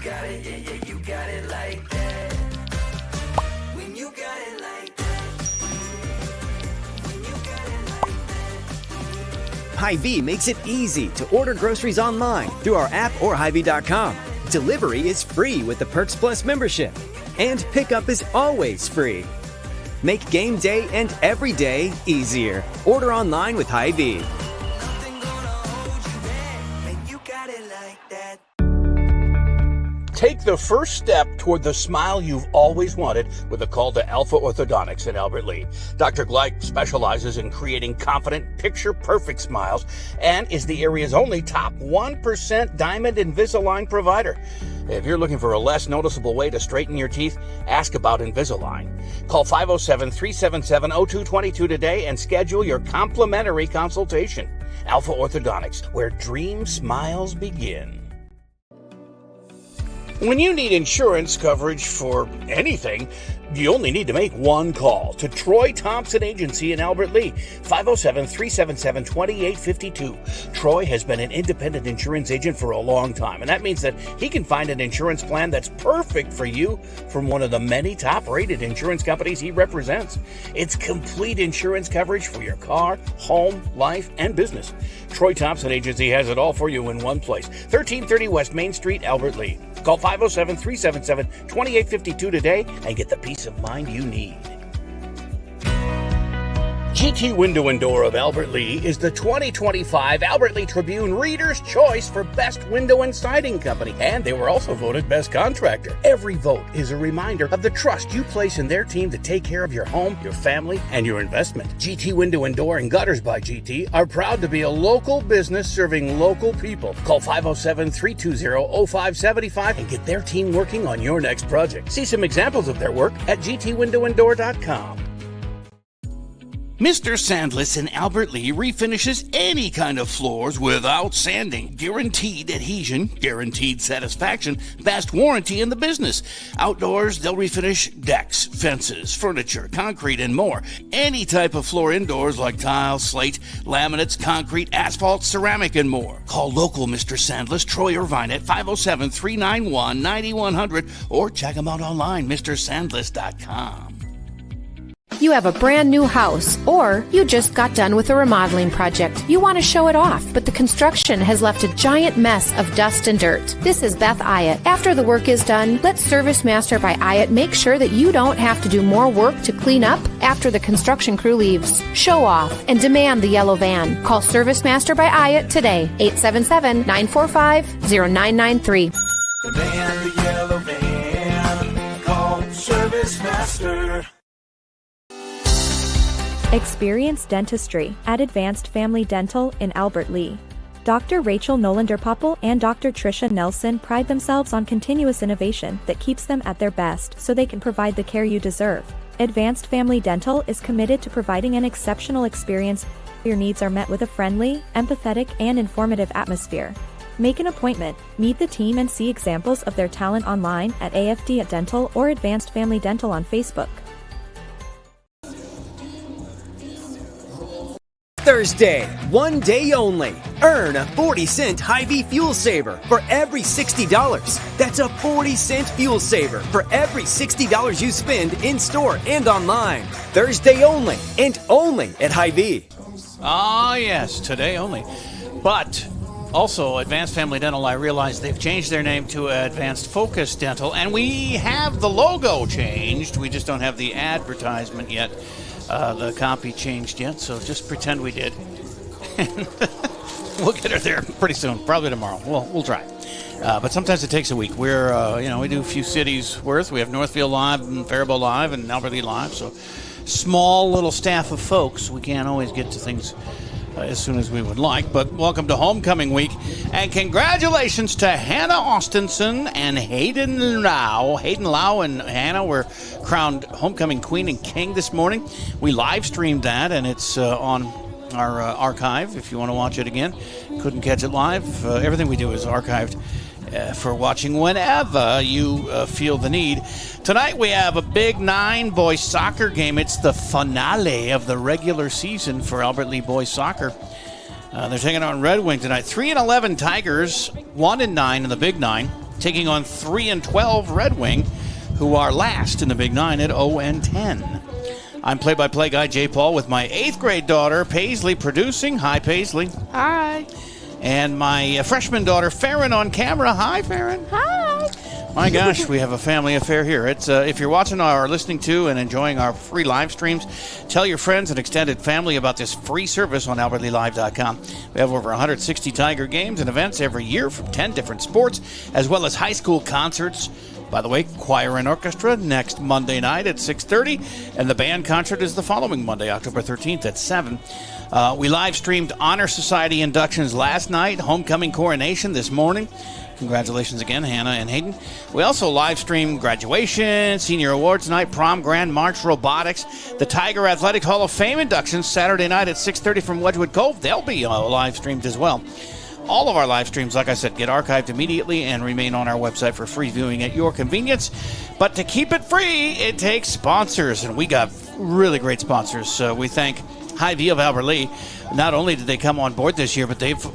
got it, yeah, yeah, you got it like that. When you got it like that. When you got it like that. Hy-Vee makes it easy to order groceries online through our app or Hy-Vee.com. Delivery is free with the Perks Plus membership. And pickup is always free. Make game day and every day easier. Order online with Hy-Vee. Nothing gonna hold you back. When you got it like that. Take the first step toward the smile you've always wanted with a call to Alpha Orthodontics in Albert Lea. Dr. Gleich specializes in creating confident, picture-perfect smiles and is the area's only top 1% Diamond Invisalign provider. If you're looking for a less noticeable way to straighten your teeth, ask about Invisalign. Call 507-377-0222 today and schedule your complimentary consultation. Alpha Orthodontics, where dream smiles begin. When you need insurance coverage for anything, you only need to make one call to Troy Thompson Agency in Albert Lea, 507-377-2852. Troy has been an independent insurance agent for a long time, and that means that he can find an insurance plan that's perfect for you from one of the many top-rated insurance companies he represents. It's complete insurance coverage for your car, home, life, and business. Troy Thompson Agency has it all for you in one place, 1330 West Main Street, Albert Lea. Call 507-377-2852 today and get the peace of mind you need. GT Window and Door of Albert Lea is the 2025 Albert Lea Tribune Reader's Choice for Best Window and Siding Company, and they were also voted Best Contractor. Every vote is a reminder of the trust you place in their team to take care of your home, your family, and your investment. GT Window and Door and Gutters by GT are proud to be a local business serving local people. Call 507-320-0575 and get their team working on your next project. See some examples of their work at gtwindowanddoor.com. Mr. Sandless in Albert Lea refinishes any kind of floors without sanding. Guaranteed adhesion, guaranteed satisfaction, best warranty in the business. Outdoors, they'll refinish decks, fences, furniture, concrete, and more. Any type of floor indoors like tile, slate, laminates, concrete, asphalt, ceramic, and more. Call local Mr. Sandless, Troy Irvine at 507-391-9100 or check him out online, mrsandless.com. You have a brand new house, or you just got done with a remodeling project. You want to show it off, but the construction has left a giant mess of dust and dirt. This is Beth Ayatt. After the work is done, let Service Master by Ayatt make sure that you don't have to do more work to clean up after the construction crew leaves. Show off and demand the yellow van. Call Service Master by Ayatt today, 877-945-0993. Demand the yellow van. Call Service Master. Experience dentistry at Advanced Family Dental in Albert Lea. Dr. Rachel Nolander-Poppel and Dr. Tricia Nelson pride themselves on continuous innovation that keeps them at their best so they can provide the care you deserve. Advanced Family Dental is committed to providing an exceptional experience. Your needs are met with a friendly, empathetic, and informative atmosphere. Make an appointment, meet the team, and see examples of their talent online at AFD at Dental or Advanced Family Dental on Facebook. Thursday, one day only. Earn a 40-cent Hy-Vee fuel saver for every $60. That's a 40-cent fuel saver for every $60 you spend in-store and online. Thursday only, and only at Hy-Vee. Ah, yes, today only. But also, Advanced Family Dental, I realize they've changed their name to Advanced Focus Dental, and we have the logo changed. We just don't have the advertisement yet. The copy changed yet, so just pretend we did. We'll get her there pretty soon, probably tomorrow. We'll try. But sometimes it takes a week. We're, we do a few cities worth. We have Northfield Live and Faribault Live and Albert Lea Live, so small little staff of folks. We can't always get to things as soon as we would like, but welcome to Homecoming Week, and congratulations to Hannah Austenson and Hayden Lau. Hayden Lau and Hannah were crowned Homecoming Queen and King this morning. We live streamed that, and it's on our archive if you want to watch it again. Couldn't catch it live. Everything we do is archived for watching whenever you feel the need. Tonight we have a Big Nine boys soccer game. It's the finale of the regular season for Albert Lea boys soccer. They're taking on Red Wing tonight. 3-11 Tigers, 1-9 in the Big Nine. taking on 3-12 Red Wing, who are last in the Big Nine at 0-10. I'm play-by-play guy Jay Paul with my 8th grade daughter, Paisley, producing. Hi, Paisley. Hi. And my freshman daughter, Farron, on camera. Hi, Farron. Hi. My gosh, we have a family affair here. It's if you're watching or listening to and enjoying our free live streams, tell your friends and extended family about this free service on AlbertLeeLive.com. We have over 160 Tiger games and events every year from 10 different sports, as well as high school concerts. By the way, choir and orchestra next Monday night at 6:30, and the band concert is the following Monday, October 13th at 7. We live streamed Honor Society inductions last night, homecoming coronation this morning. Congratulations again, Hannah and Hayden. We also live streamed graduation, senior awards night, prom, grand march, robotics, the Tiger Athletic Hall of Fame inductions Saturday night at 6:30 from Wedgwood Cove. They'll be live streamed as well. All of our live streams, like I said, get archived immediately and remain on our website for free viewing at your convenience. But to keep it free, it takes sponsors, and we got really great sponsors. We thank Hy-Vee of Albert Lea. Not only did they come on board this year, but they've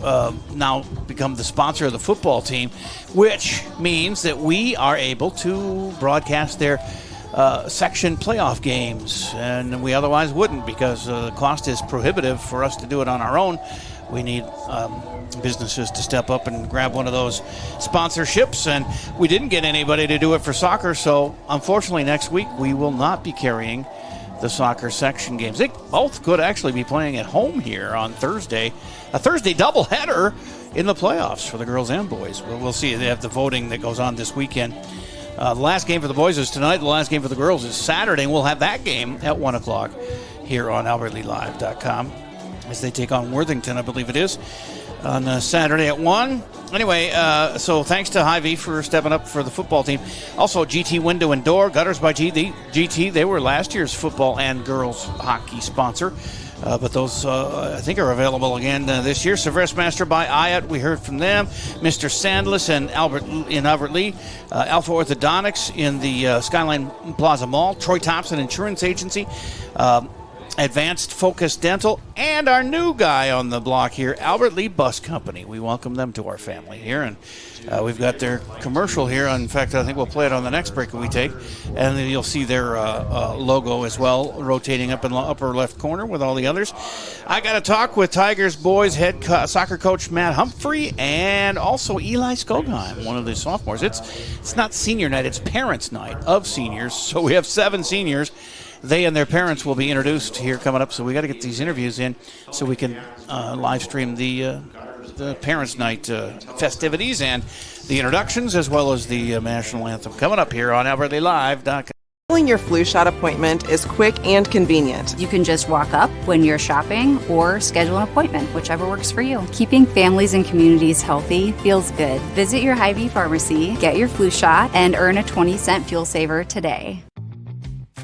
now become the sponsor of the football team, which means that we are able to broadcast their section playoff games, and we otherwise wouldn't because the cost is prohibitive for us to do it on our own. We need businesses to step up and grab one of those sponsorships, and we didn't get anybody to do it for soccer, so unfortunately next week we will not be carrying the soccer section games. They both could actually be playing at home here on Thursday, a Thursday doubleheader in the playoffs for the girls and boys. We'll see. They have the voting that goes on this weekend. The last game for the boys is tonight. The last game for the girls is Saturday, and we'll have that game at 1 o'clock here on AlbertLeeLive.com as they take on Worthington, I believe it is, on Saturday at 1. Anyway, so thanks to Hy-Vee for stepping up for the football team. Also, GT Window and Door, Gutters by GT, they were last year's football and girls hockey sponsor. But those, I think, are available again this year. Severus Master by Ayat, we heard from them. Mr. Sandless and Albert Lea. Alpha Orthodontics in the Skyline Plaza Mall. Troy Thompson Insurance Agency. Advanced Focus Dental, and our new guy on the block here, Albert Lea Bus Company. We welcome them to our family here, and we've got their commercial here. In fact, I think we'll play it on the next break that we take, and then you'll see their logo as well, rotating up in the upper left corner with all the others. I got to talk with Tigers boys head soccer coach Matt Humphrey, and also Eli Skogheim, one of the sophomores. It's not senior night, it's parents' night of seniors, so we have 7 seniors. They and their parents will be introduced here coming up, so we got to get these interviews in so we can live stream the Parents' Night festivities and the introductions, as well as the national anthem coming up here on AlbertLeeLive.com. Scheduling your flu shot appointment is quick and convenient. You can just walk up when you're shopping or schedule an appointment, whichever works for you. Keeping families and communities healthy feels good. Visit your Hy-Vee pharmacy, get your flu shot, and earn a 20-cent fuel saver today.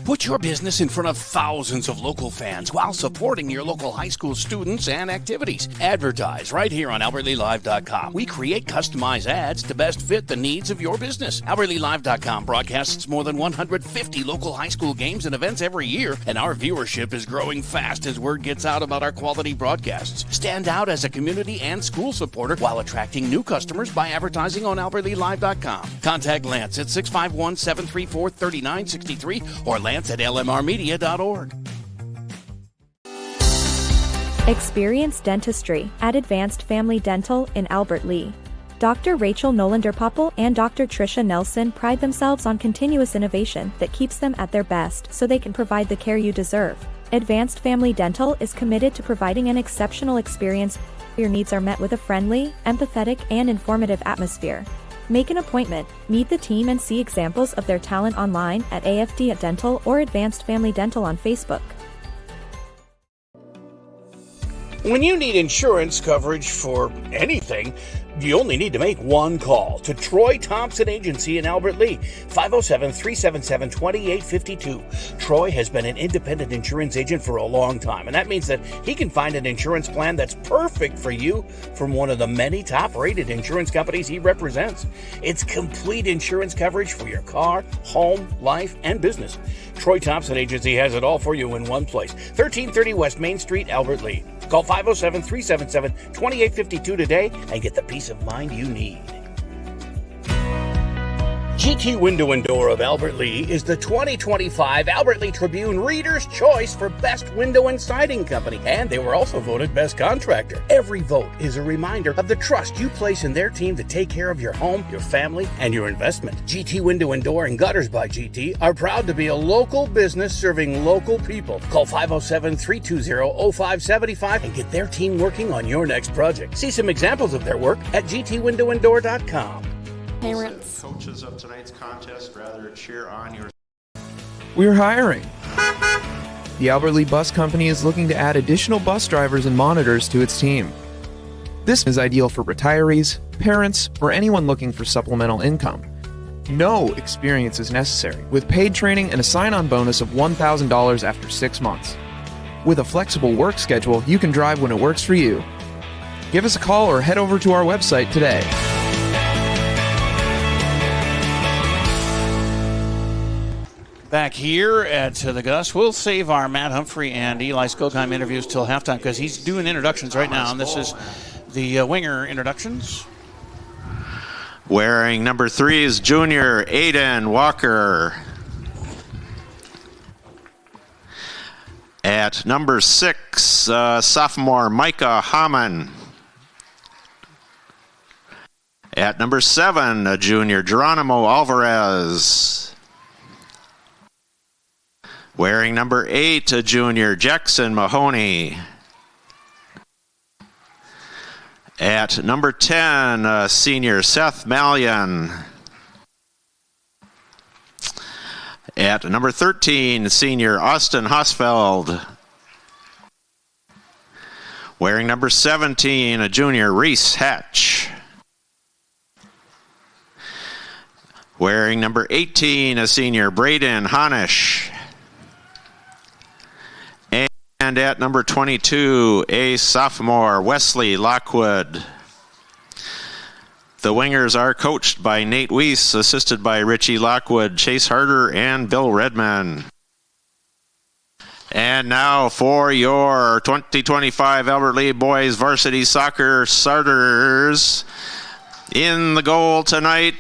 Put your business in front of thousands of local fans while supporting your local high school students and activities. Advertise right here on AlbertLeeLive.com. We create customized ads to best fit the needs of your business. AlbertLeeLive.com broadcasts more than 150 local high school games and events every year, and our viewership is growing fast as word gets out about our quality broadcasts. Stand out as a community and school supporter while attracting new customers by advertising on AlbertLeeLive.com. Contact Lance at 651-734-3963 or Lance at lmrmedia.org. Experience dentistry at Advanced Family Dental in Albert Lea. Dr. Rachel Nolander-Popple and Dr. Tricia Nelson pride themselves on continuous innovation that keeps them at their best so they can provide the care you deserve. Advanced Family Dental is committed to providing an exceptional experience. Your needs are met with a friendly, empathetic, and informative atmosphere. Make an appointment, meet the team, and see examples of their talent online at AFD Dental or Advanced Family Dental on Facebook. When you need insurance coverage for anything, you only need to make one call to Troy Thompson Agency in Albert Lea, 507-377-2852. Troy has been an independent insurance agent for a long time, and that means that he can find an insurance plan that's perfect for you from one of the many top-rated insurance companies he represents. It's complete insurance coverage for your car, home, life, and business. Troy Thompson Agency has it all for you in one place, 1330 West Main Street, Albert Lea. Call 507-377-2852 today and get the peace of mind you need. GT Window and Door of Albert Lea is the 2025 Albert Lea Tribune Reader's Choice for Best Window and Siding Company, and they were also voted Best Contractor. Every vote is a reminder of the trust you place in their team to take care of your home, your family, and your investment. GT Window and Door and Gutters by GT are proud to be a local business serving local people. Call 507-320-0575 and get their team working on your next project. See some examples of their work at gtwindowanddoor.com. Parents. Coaches of tonight's contest rather cheer on your. We're hiring. The Albert Lea Bus Company is looking to add additional bus drivers and monitors to its team. This is ideal for retirees, parents, or anyone looking for supplemental income. No experience is necessary, with paid training and a sign-on bonus of $1,000 after 6 months. With a flexible work schedule, you can drive when it works for you. Give us a call or head over to our website today. Back here at the Gus, we'll save our Matt Humphrey and Eli Skogheim interviews till halftime because he's doing introductions right now, and this is the winger introductions. Wearing number 3 is junior Aiden Walker. At number 6, sophomore Micah Hamann. At number 7, junior Geronimo Alvarez. Wearing number 8, junior Jackson Mahoney. At number 10, senior Seth Mallion. At number 13, senior Austin Hosfeld. Wearing number 17, a junior Reese Hatch. Wearing number 18, a senior Braden Honish. And at number 22, a sophomore, Wesley Lockwood. The wingers are coached by Nate Weiss, assisted by Richie Lockwood, Chase Harder, and Bill Redman. And now for your 2025 Albert Lea Boys Varsity Soccer starters. In the goal tonight,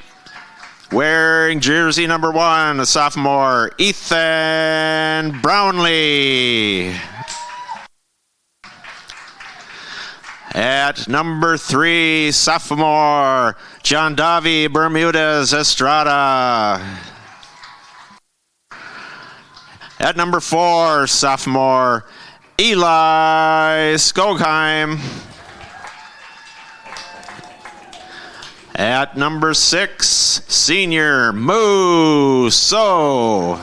wearing jersey number 1, a sophomore, Ethan Brownlee. At number 3, sophomore, John Davi Bermudez Estrada. At number 4, sophomore, Eli Skogheim. At number 6, senior Musso.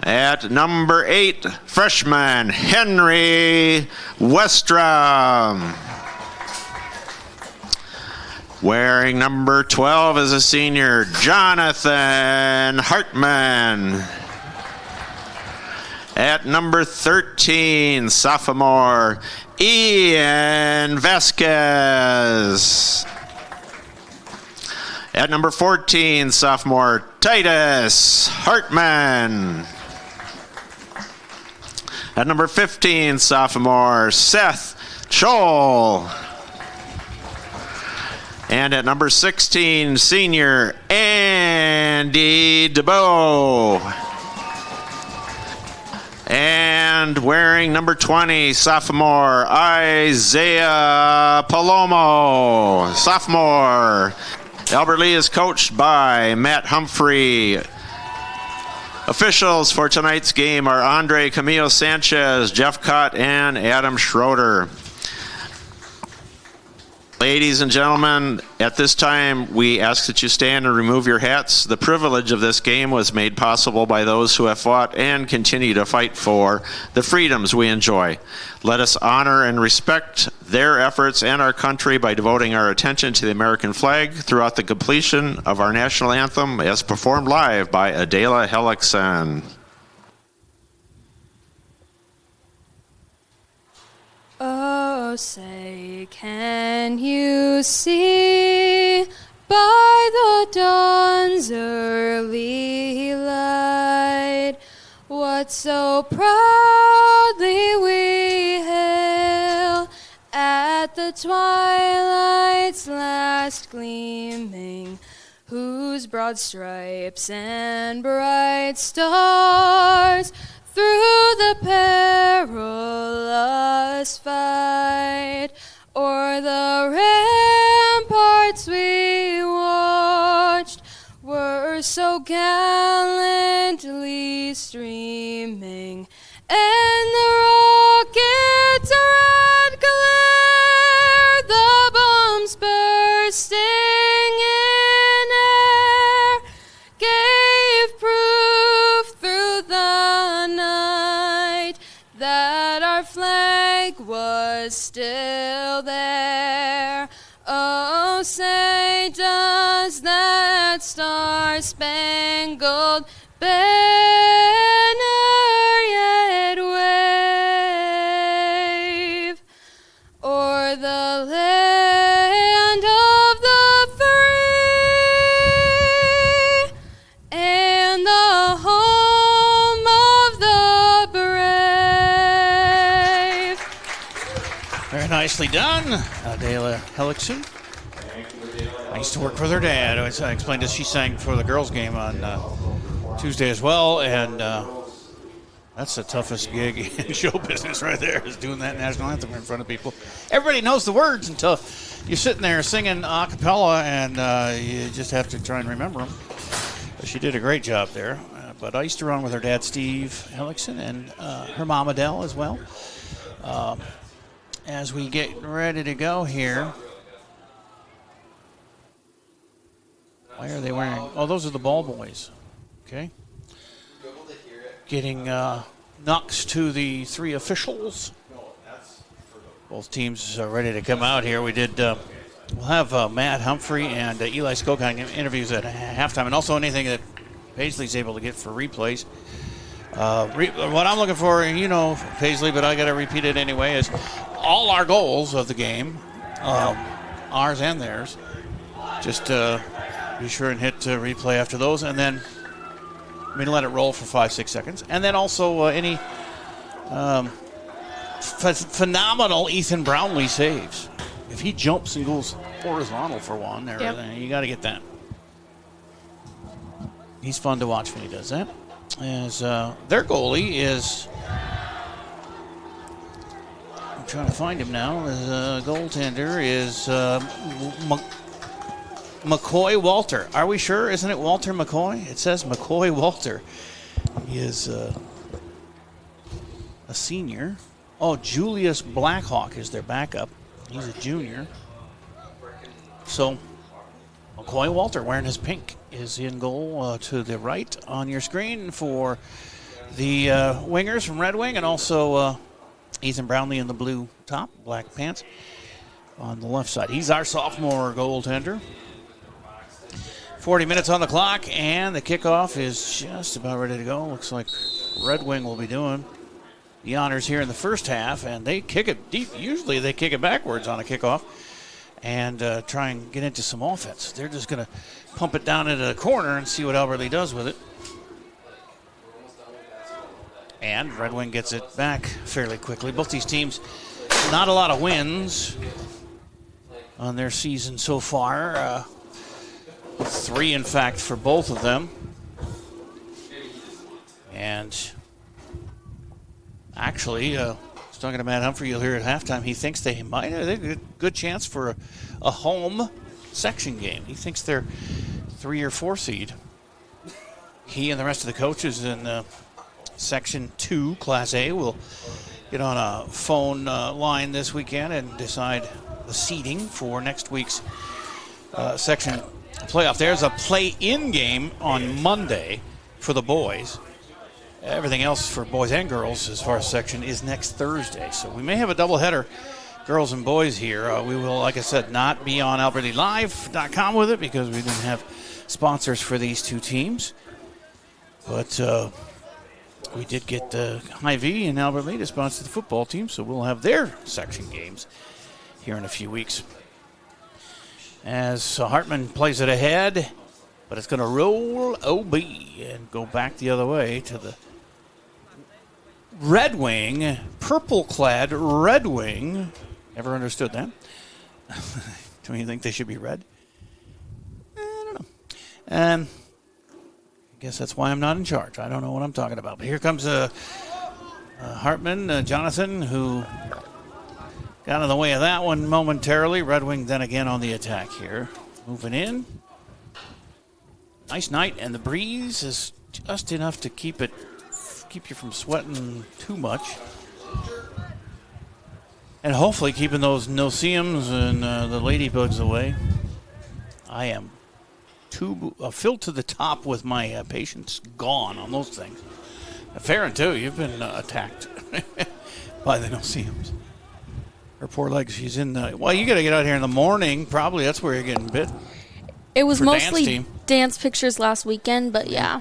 At number 8, freshman Henry Westrom. Wearing number 12 is a senior Jonathan Hartman. At number 13, sophomore Ian Vasquez. At number 14, sophomore Titus Hartman. At number 15, sophomore Seth Scholl. And at number 16, senior Andy DeBow. And wearing number 20, sophomore Isaiah Palomo. Sophomore. Albert Lea is coached by Matt Humphrey. Officials for tonight's game are Andre Camillo Sanchez, Jeff Cott, and Adam Schroeder. Ladies and gentlemen, at this time, we ask that you stand and remove your hats. The privilege of this game was made possible by those who have fought and continue to fight for the freedoms we enjoy. Let us honor and respect their efforts and our country by devoting our attention to the American flag throughout the completion of our national anthem as performed live by Adela Hellickson. Oh, say, can you see by the dawn's early light what so proudly we hail at the twilight's last gleaming whose broad stripes and bright stars through the perilous fight o'er the ramparts we watched were so gallantly streaming, and the rockets' red glare, the bombs bursting in air, gave proof through the night that our flag was still there. Oh, say does that star-spangled banner yet wave o'er the land of the free and the home of the brave? Very nicely done, Adela Hellickson. I used to work with her dad. I explained this. She sang for the girls' game on Tuesday as well, and that's the toughest gig in show business right there, is doing that national anthem in front of people. Everybody knows the words until you're sitting there singing a cappella, and you just have to try and remember them. She did a great job there. But I used to run with her dad, Steve Hellickson, and her mom, Adele, as well. As we get ready to go here. Why are they wearing... Oh, those are the ball boys. Okay. Getting knocks to the three officials. Both teams are ready to come out here. We did... we'll have Matt Humphrey and Eli Skokine interviews at halftime, and also anything that Paisley's able to get for replays. What I'm looking for, you know, Paisley, but I got to repeat it anyway, is all our goals of the game, ours and theirs, just... be sure and hit replay after those, and then let it roll for 5-6 seconds. And then also any phenomenal Ethan Brownlee saves. If he jumps and goes horizontal for one, you got to get that. He's fun to watch when he does that. As their goalie is... I'm trying to find him now. His goaltender is... McCoy Walter. Are we sure? Isn't it Walter McCoy? It says McCoy Walter. He is a senior. Oh, Julius Blackhawk is their backup. He's a junior. So, McCoy Walter, wearing his pink, is in goal to the right on your screen for the wingers from Red Wing, and also Ethan Brownlee in the blue top, black pants on the left side. He's our sophomore goaltender. 40 minutes on the clock, and the kickoff is just about ready to go. Looks like Red Wing will be doing the honors here in the first half, and they kick it deep. Usually they kick it backwards on a kickoff and try and get into some offense. They're just going to pump it down into the corner and see what Albert Lea does with it. And Red Wing gets it back fairly quickly. Both these teams, not a lot of wins on their season so far. 3, in fact, for both of them. And actually, I was talking to Matt Humphrey, you'll hear at halftime, he thinks they might have a good chance for a home section game. He thinks they're 3 or 4 seed. He and the rest of the coaches in Section 2, Class A, will get on a phone line this weekend and decide the seeding for next week's section playoff. There's a play-in game on Monday for the boys. Everything else for boys and girls as far as section is next Thursday. So we may have a doubleheader, girls and boys here. We will, like I said, not be on AlbertLeaLive.com with it because we didn't have sponsors for these two teams. But we did get Hy-Vee and Albert Lea to sponsor the football team, so we'll have their section games here in a few weeks. As Hartman plays it ahead, but it's going to roll OB and go back the other way to the Red Wing, purple-clad Red Wing. Never understood that. Do you think they should be red? I don't know. And I guess that's why I'm not in charge. I don't know what I'm talking about. But here comes Hartman, Jonathan, who got in the way of that one momentarily. Red Wing then again on the attack here. Moving in. Nice night, and the breeze is just enough to keep you from sweating too much. And hopefully keeping those no-see-ums and the ladybugs away. I am filled to the top with my patience gone on those things. Farron, too, you've been attacked by the no-see-ums. Her poor legs, she's in the... Well, you got to get out here in the morning. Probably that's where you're getting bit. It was For mostly dance pictures last weekend, but yeah.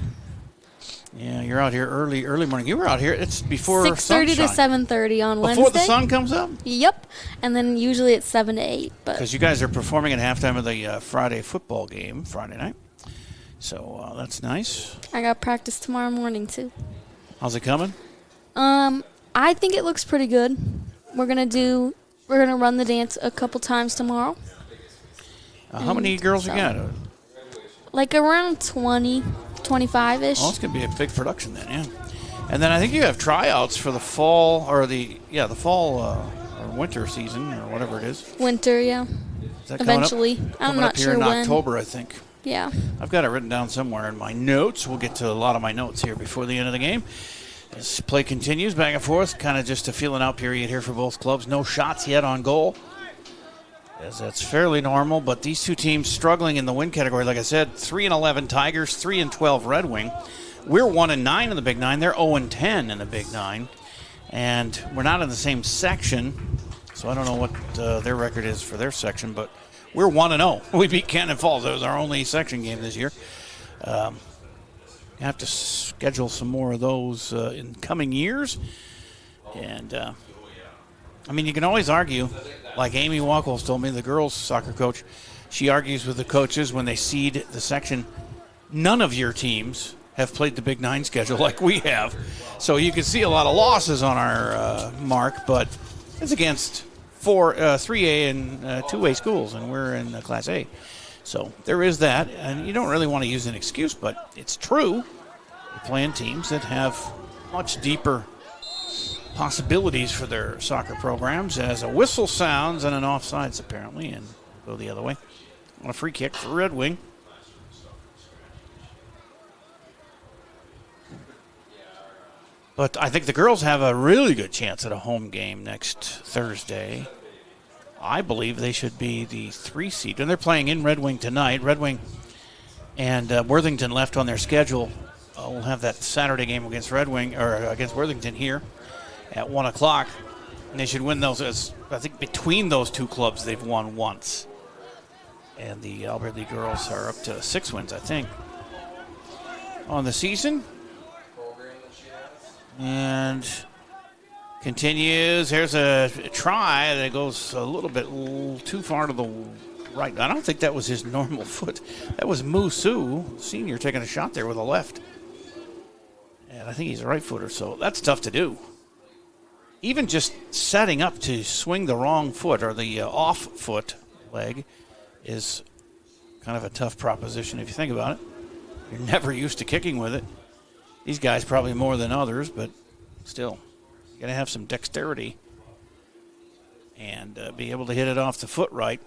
Yeah, you're out here early morning. You were out here. It's before 6:30 to sunshine. 7:30 on Wednesday. Before the sun comes up? Yep. And then usually it's 7 to 8. Because you guys are performing at halftime of the Friday football game, Friday night. So that's nice. I got practice tomorrow morning, too. How's it coming? I think it looks pretty good. We're gonna run the dance a couple times tomorrow. How many girls you got? Like around 20, 25-ish. Oh, it's going to be a big production then, yeah. And then I think you have tryouts for the fall, or the fall or winter season, or whatever it is. Winter, yeah. Is that Eventually. I'm not sure when. Coming up here in October, I think. Yeah. I've got it written down somewhere in my notes. We'll get to a lot of my notes here before the end of the game. As play continues, back and forth, kind of just a feeling out period here for both clubs. No shots yet on goal, as that's fairly normal. But these two teams struggling in the win category. Like I said, 3-11 Tigers, 3-12 Red Wing. We're 1-9 in the Big Nine. They're 0-10 in the Big Nine, and we're not in the same section. So I don't know what their record is for their section, but we're 1-0. We beat Cannon Falls. That was our only section game this year. Have to schedule some more of those in coming years. And, I mean, you can always argue, like Amy Wackles told me, the girls' soccer coach, she argues with the coaches when they seed the section. None of your teams have played the Big Nine schedule like we have. So you can see a lot of losses on our mark, but it's against 3A and 2A schools, and we're in Class A. So there is that, and you don't really want to use an excuse, but it's true. We're playing teams that have much deeper possibilities for their soccer programs as a whistle sounds and an offsides apparently, and go the other way. On a free kick for Red Wing. But I think the girls have a really good chance at a home game next Thursday. I believe they should be the 3 seed, and they're playing in Red Wing tonight. Red Wing and Worthington left on their schedule. We'll have that Saturday game against Red Wing or against Worthington here at 1 o'clock, and they should win those. I think between those two clubs, they've won once, and the Albert Lee girls are up to 6 wins, I think, on the season. And continues. Here's a try that goes a little bit too far to the right. I don't think that was his normal foot. That was Musu, senior, taking a shot there with a left. And I think he's a right footer, so that's tough to do. Even just setting up to swing the wrong foot or the off foot leg is kind of a tough proposition if you think about it. You're never used to kicking with it. These guys probably more than others, but still. You got to have some dexterity and be able to hit it off the foot right.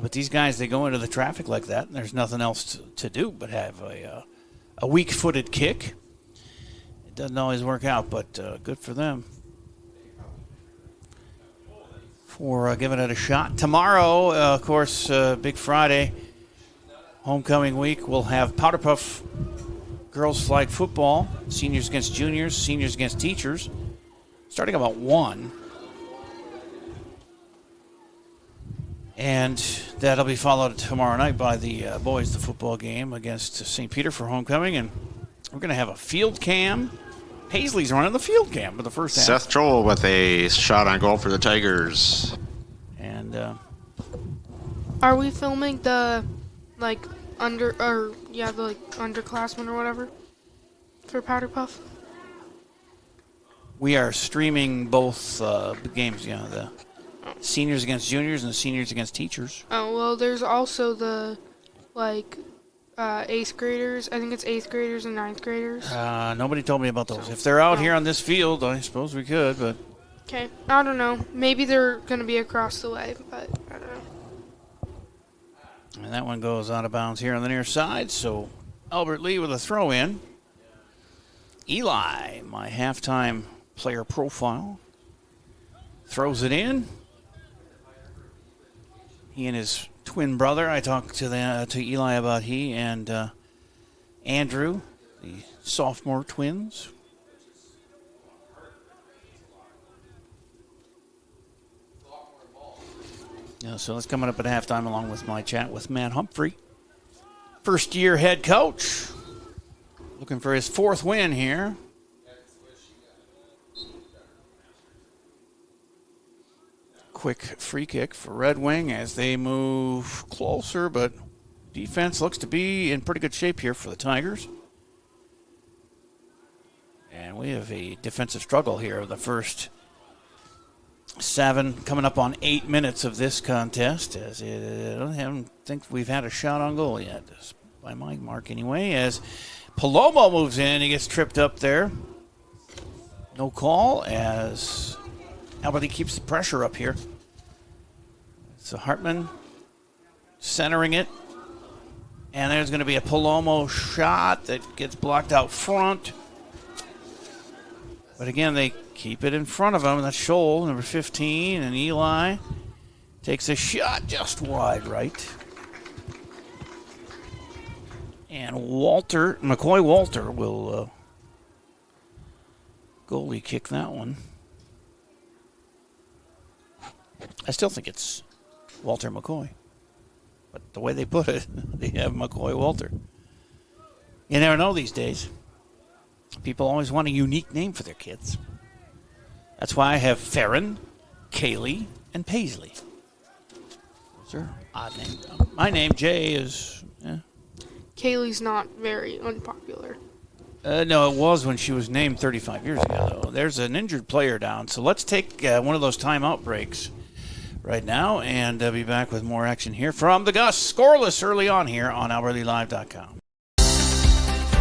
But these guys, they go into the traffic like that, and there's nothing else to do but have a weak-footed kick. It doesn't always work out, but good for them for giving it a shot. Tomorrow, of course, Big Friday, homecoming week, we'll have Powder Puff girls flag football, seniors against juniors, seniors against teachers, starting about 1. And that'll be followed tomorrow night by the boys, the football game against St. Peter for homecoming. And we're going to have a field cam. Paisley's running the field cam for the first half. Seth Troll with a shot on goal for the Tigers. And are we filming the underclassmen or whatever for Powder Puff? We are streaming both games, yeah. Seniors against juniors and seniors against teachers. Oh, well, there's also the, like, 8th graders. I think it's 8th graders and 9th graders. Nobody told me about those. If they're out here on this field, I suppose we could, but... Okay, I don't know. Maybe they're going to be across the way, but I don't know. And that one goes out of bounds here on the near side, so Albert Lee with a throw in. Eli, my halftime player profile, throws it in. He and his twin brother, I talked to Eli about he and Andrew, the sophomore twins. Yeah, so that's coming up at halftime along with my chat with Matt Humphrey. First-year head coach, looking for his 4th win here. Quick free kick for Red Wing as they move closer, but defense looks to be in pretty good shape here for the Tigers. And we have a defensive struggle here of the first 7, coming up on 8 minutes of this contest. As I don't think we've had a shot on goal yet, by my mark anyway. As Palomo moves in, he gets tripped up there. No call as Albert Lee keeps the pressure up here. So Hartman centering it. And there's going to be a Palomo shot that gets blocked out front. But again, they keep it in front of him. That's Scholl, number 15, and Eli takes a shot just wide right. And McCoy Walter will goalie kick that one. I still think it's Walter McCoy. But the way they put it, they have McCoy Walter. You never know these days. People always want a unique name for their kids. That's why I have Farron, Kaylee, and Paisley. Those are odd names. My name, Jay, is... Kaylee's not very unpopular. No, it was when she was named 35 years ago, though. There's an injured player down, so let's take one of those timeout breaks right now and be back with more action here from the Gus. Scoreless early on here on AlbertLeeLive.com.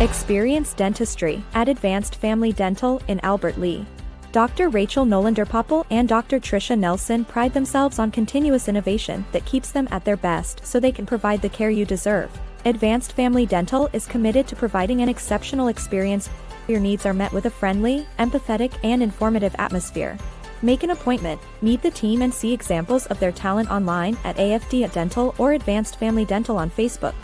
Experience dentistry at Advanced Family Dental in Albert Lea. Dr. Rachel Nolander-Popple and Dr. Tricia Nelson pride themselves on continuous innovation that keeps them at their best so they can provide the care you deserve. Advanced Family Dental is committed to providing an exceptional experience. Your needs are met with a friendly, empathetic, and informative atmosphere. Make an appointment, meet the team, and see examples of their talent online at AFD Dental or Advanced Family Dental on Facebook.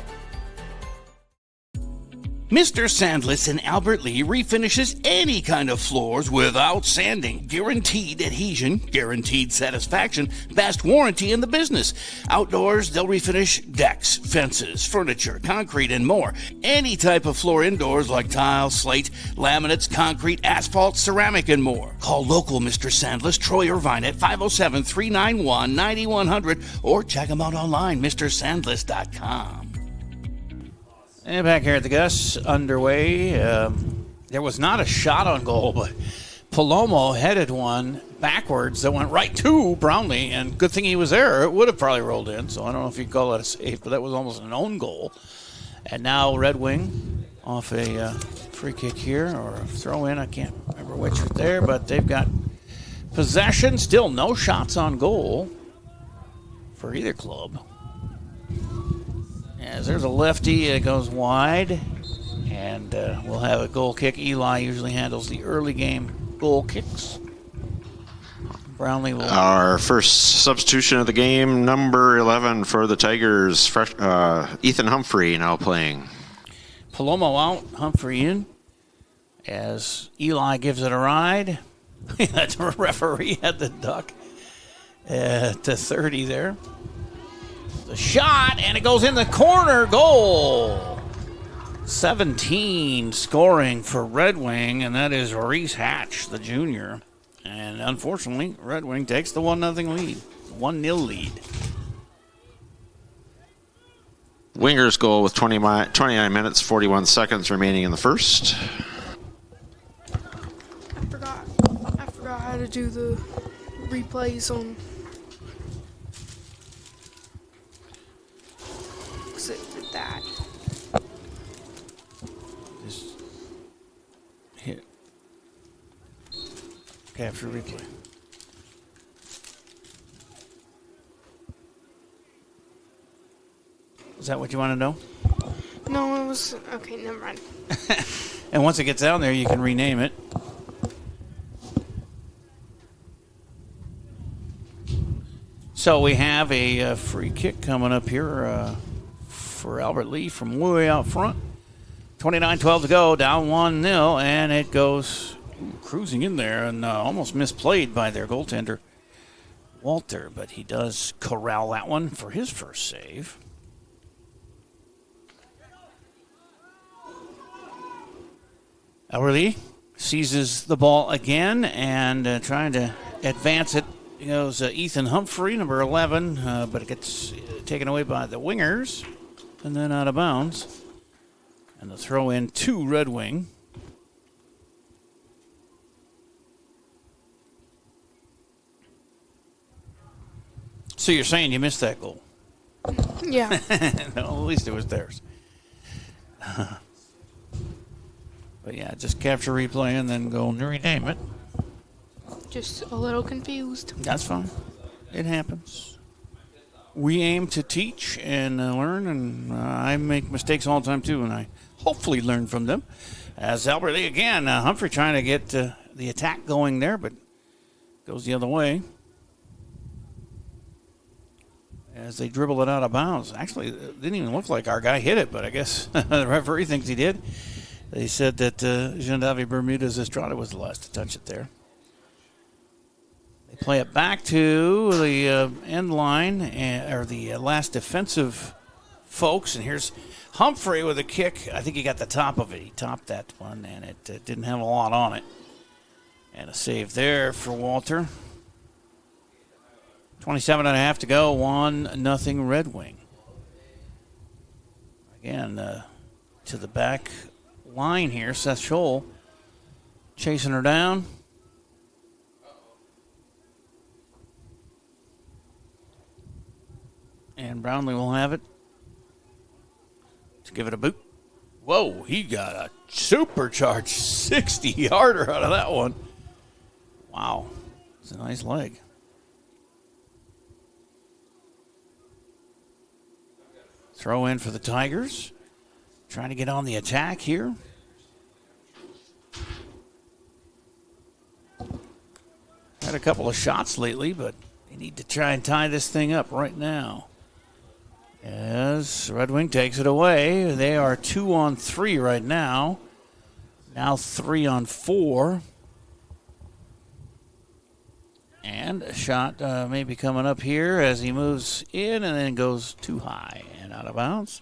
Mr. Sandless in Albert Lea refinishes any kind of floors without sanding. Guaranteed adhesion, guaranteed satisfaction, best warranty in the business. Outdoors, they'll refinish decks, fences, furniture, concrete, and more. Any type of floor indoors like tile, slate, laminates, concrete, asphalt, ceramic, and more. Call local Mr. Sandless, Troy Irvine at 507-391-9100 or check him out online, MrSandless.com. And back here at the Gus, underway. There was not a shot on goal, but Palomo headed one backwards that went right to Brownlee, and good thing he was there. It would have probably rolled in, so I don't know if you call that a save, but that was almost an own goal. And now Red Wing off a free kick here, or a throw in. I can't remember which was there, but they've got possession. Still no shots on goal for either club. As there's a lefty, it goes wide, and we'll have a goal kick. Eli usually handles the early game goal kicks. Brownlee will... Our first substitution of the game, number 11 for the Tigers, Ethan Humphrey now playing. Palomo out, Humphrey in, as Eli gives it a ride. That referee had the duck to 30 there. The shot, and it goes in the corner. Goal. 17 scoring for Red Wing, and that is Reese Hatch, the junior. And unfortunately, Red Wing takes the 1-0 lead. 1-0 lead. Winger's goal with 29 minutes, 41 seconds remaining in the first. I forgot how to do the replays on opposite with that. Just hit. Capture replay. Is that what you want to know? No, it was okay. Never mind. And once it gets down there, you can rename it. So we have a free kick coming up here for Albert Lea from way out front. 29-12 to go, down 1-0, and it goes cruising in there and almost misplayed by their goaltender, Walter, but he does corral that one for his first save. Albert Lea seizes the ball again and trying to advance it. Goes Ethan Humphrey, number 11, but it gets taken away by the wingers and then out of bounds. And the throw in to Red Wing. So you're saying you missed that goal? Yeah. No, at least it was theirs. But yeah, just capture replay and then go and rename it. Just a little confused. That's fine. It happens. We aim to teach and learn, and I make mistakes all the time too, and I hopefully learn from them. As Albert Lea again, Humphrey trying to get the attack going there, but goes the other way. As they dribble it out of bounds. Actually, it didn't even look like our guy hit it, but I guess the referee thinks he did. They said that Jean-David Bermudez Estrada was the last to touch it there. They play it back to the end line, or the last defensive folks. And here's Humphrey with a kick. I think he got the top of it. He topped that one, and it didn't have a lot on it. And a save there for Walter. 27.5 to go, 1-0 Red Wing. Again, to the back line here, Seth Scholl chasing her down. And Brownlee will have it to give it a boot. Whoa, he got a supercharged 60-yarder out of that one. Wow, it's a nice leg. Throw in for the Tigers. Trying to get on the attack here. Had a couple of shots lately, but they need to try and tie this thing up right now. As Red Wing takes it away. They are 2-on-3 right now. Now 3-on-4. And a shot maybe coming up here as he moves in and then goes too high and out of bounds.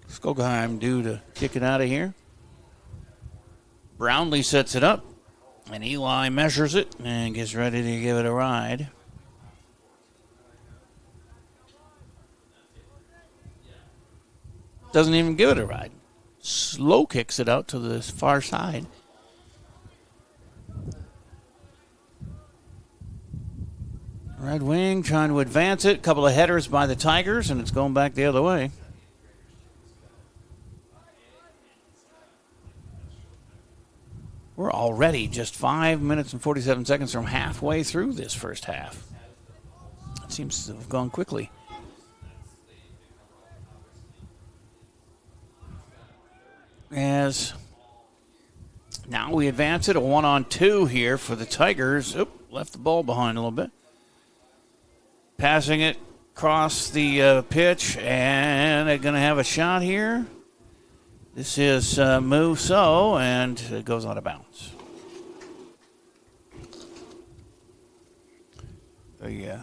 Skogheim due to kick it out of here. Brownlee sets it up, and Eli measures it and gets ready to give it a ride. Doesn't even give it a ride. Slow kicks it out to the far side. Red Wing trying to advance it. Couple of headers by the Tigers, and it's going back the other way. We're already just 5 minutes and 47 seconds from halfway through this first half. It seems to have gone quickly. As now we advance it, a 1-on-2 here for the Tigers. Oop, left the ball behind a little bit. Passing it across the pitch, and they're going to have a shot here. This is Musso, and it goes out of bounds. The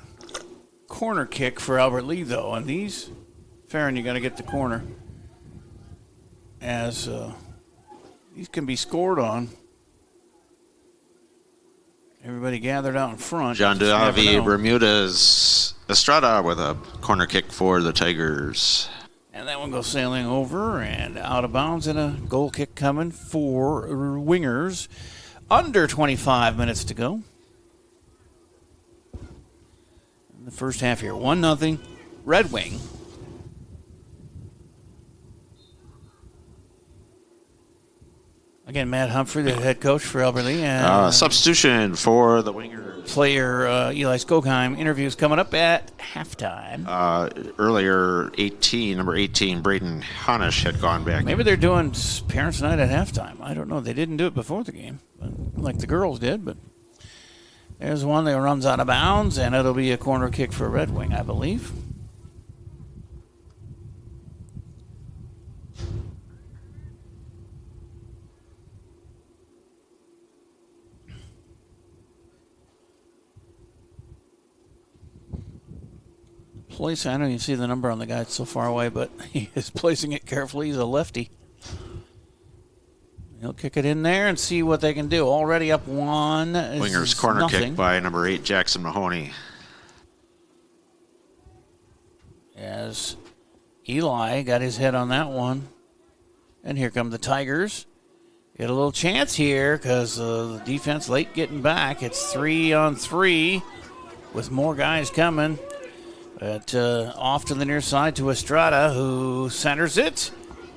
corner kick for Albert Lea, though, and these, Farron, you got to get the corner. As these can be scored on. Everybody gathered out in front. Jean-David Bermudez Estrada with a corner kick for the Tigers. And that one goes sailing over and out of bounds, and a goal kick coming for Wingers. Under 25 minutes to go. the first half here. 1-0 Red Wing. Again, Matt Humphrey, the head coach for Albert Lee. And substitution for the Wingers. Player Eli Skogheim interviews coming up at halftime. Earlier, number 18, Braden Honish had gone back. Maybe they're doing parents' night at halftime. I don't know. They didn't do it before the game, like the girls did. But there's one that runs out of bounds, and it'll be a corner kick for Red Wing, I believe. Place, I know you see the number on the guy, it's so far away, but he is placing it carefully. He's a lefty. He'll kick it in there and see what they can do. Already up one. Wingers corner kick by number 8, Jackson Mahoney. As Eli got his head on that one. And here come the Tigers. Get a little chance here because the defense late getting back. It's 3-on-3 with more guys coming. But off to the near side to Estrada, who centers it.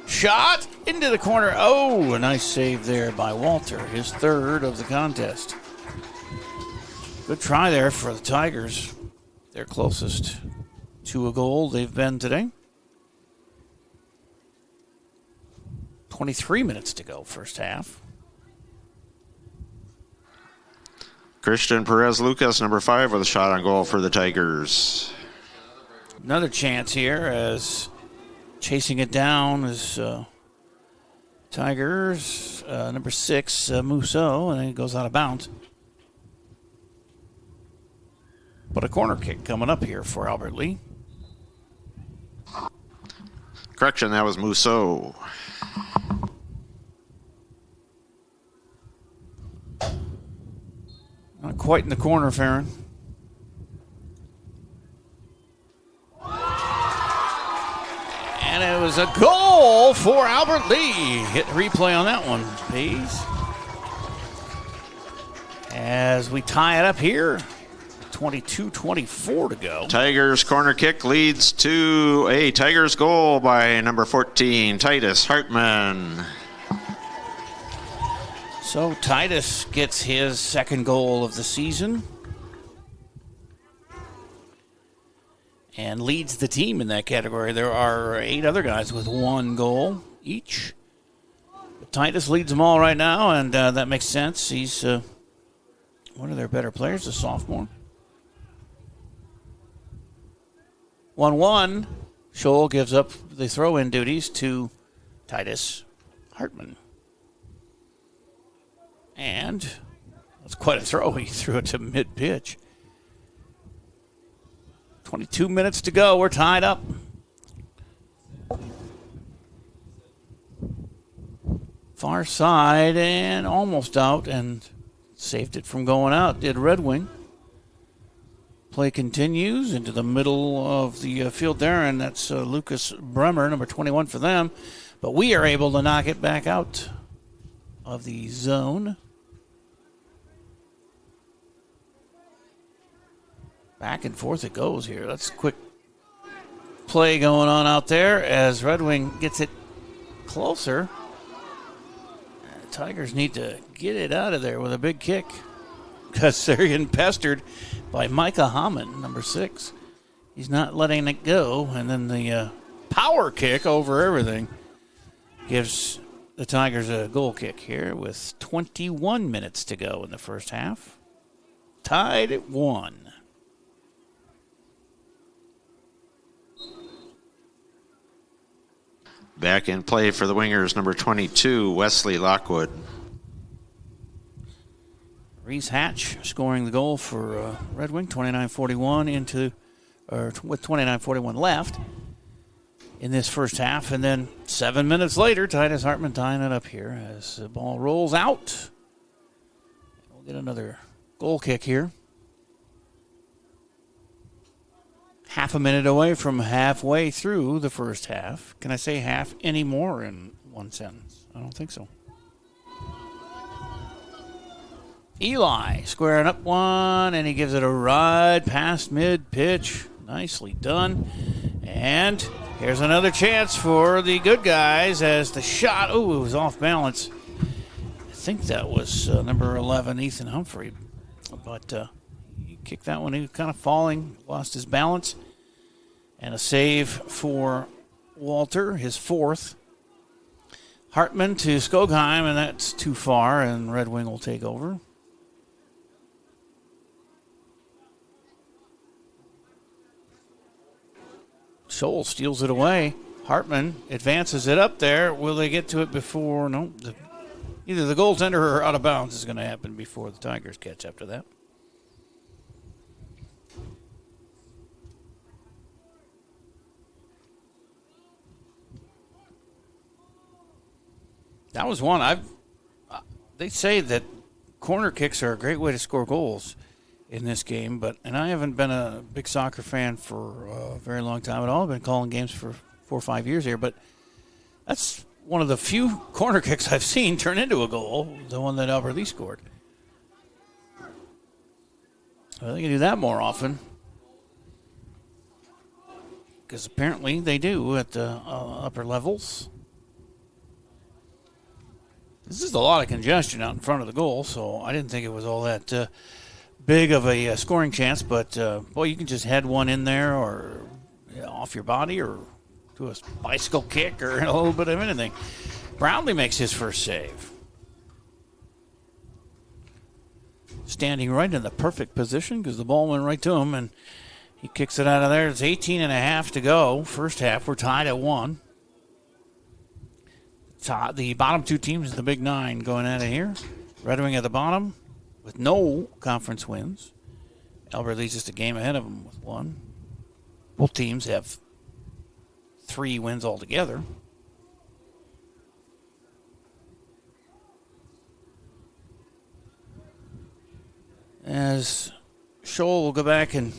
Shot into the corner. Oh, a nice save there by Walter, his third of the contest. Good try there for the Tigers. Their closest to a goal they've been today. 23 minutes to go, first half. Christian Perez Lucas, number 5, with a shot on goal for the Tigers. Another chance here as chasing it down is Tigers, number 6, Musso, and it goes out of bounds. But a corner kick coming up here for Albert Lee. Correction, that was Musso. Not quite in the corner, Farron. And it was a goal for Albert Lee. Hit replay on that one, please. As we tie it up here, 22-24 to go. Tigers corner kick leads to a Tigers goal by number 14, Titus Hartman. So Titus gets his second goal of the season and leads the team in that category. There are 8 other guys with 1 goal each. But Titus leads them all right now, and that makes sense. He's one of their better players, a sophomore. 1-1. Scholl gives up the throw-in duties to Titus Hartman. And that's quite a throw. He threw it to mid-pitch. 22 minutes to go. We're tied up. Far side and almost out, and saved it from going out, did Red Wing. Play continues into the middle of the field there, and that's Lucas Bremer, number 21 for them. But we are able to knock it back out of the zone. Back and forth it goes here. That's a quick play going on out there as Red Wing gets it closer. The Tigers need to get it out of there with a big kick because they're getting pestered by Micah Hammond, number 6. He's not letting it go, and then the power kick over everything gives the Tigers a goal kick here with 21 minutes to go in the first half. Tied at 1. Back in play for the Wingers, number 22, Wesley Lockwood. Reese Hatch scoring the goal for Red Wing, 29-41 with 29-41 left in this first half. And then 7 minutes later, Titus Hartman tying it up here as the ball rolls out. We'll get another goal kick here. Half a minute away from halfway through the first half. Can I say half anymore in one sentence? I don't think so. Eli squaring up one, and he gives it a ride past mid-pitch. Nicely done. And here's another chance for the good guys as the shot, it was off balance. I think that was number 11, Ethan Humphrey. But he kicked that one. He was kind of falling, lost his balance. And a save for Walter, his fourth. Hartman to Skogheim, and that's too far, and Red Wing will take over. Scholl steals it away. Hartman advances it up there. Will they get to it before? No. Either the goaltender or out of bounds is going to happen before the Tigers catch after that. That was one. They say that corner kicks are a great way to score goals in this game, and I haven't been a big soccer fan for a very long time at all. I've been calling games for 4 or 5 years here, but that's one of the few corner kicks I've seen turn into a goal, the one that Albert Lee scored. I think you do that more often, because apparently they do at the upper levels. This is a lot of congestion out in front of the goal, so I didn't think it was all that big of a scoring chance. But, boy, you can just head one in there or off your body or do a bicycle kick or a little bit of anything. Brownlee makes his first save. Standing right in the perfect position because the ball went right to him, and he kicks it out of there. It's 18 and a half to go. First half, we're tied at 1. The bottom two teams in the Big Nine going at it here. Red Wing at the bottom with no conference wins. Albert Lee's just a game ahead of them with 1. Both teams have 3 wins altogether. As Scholl will go back and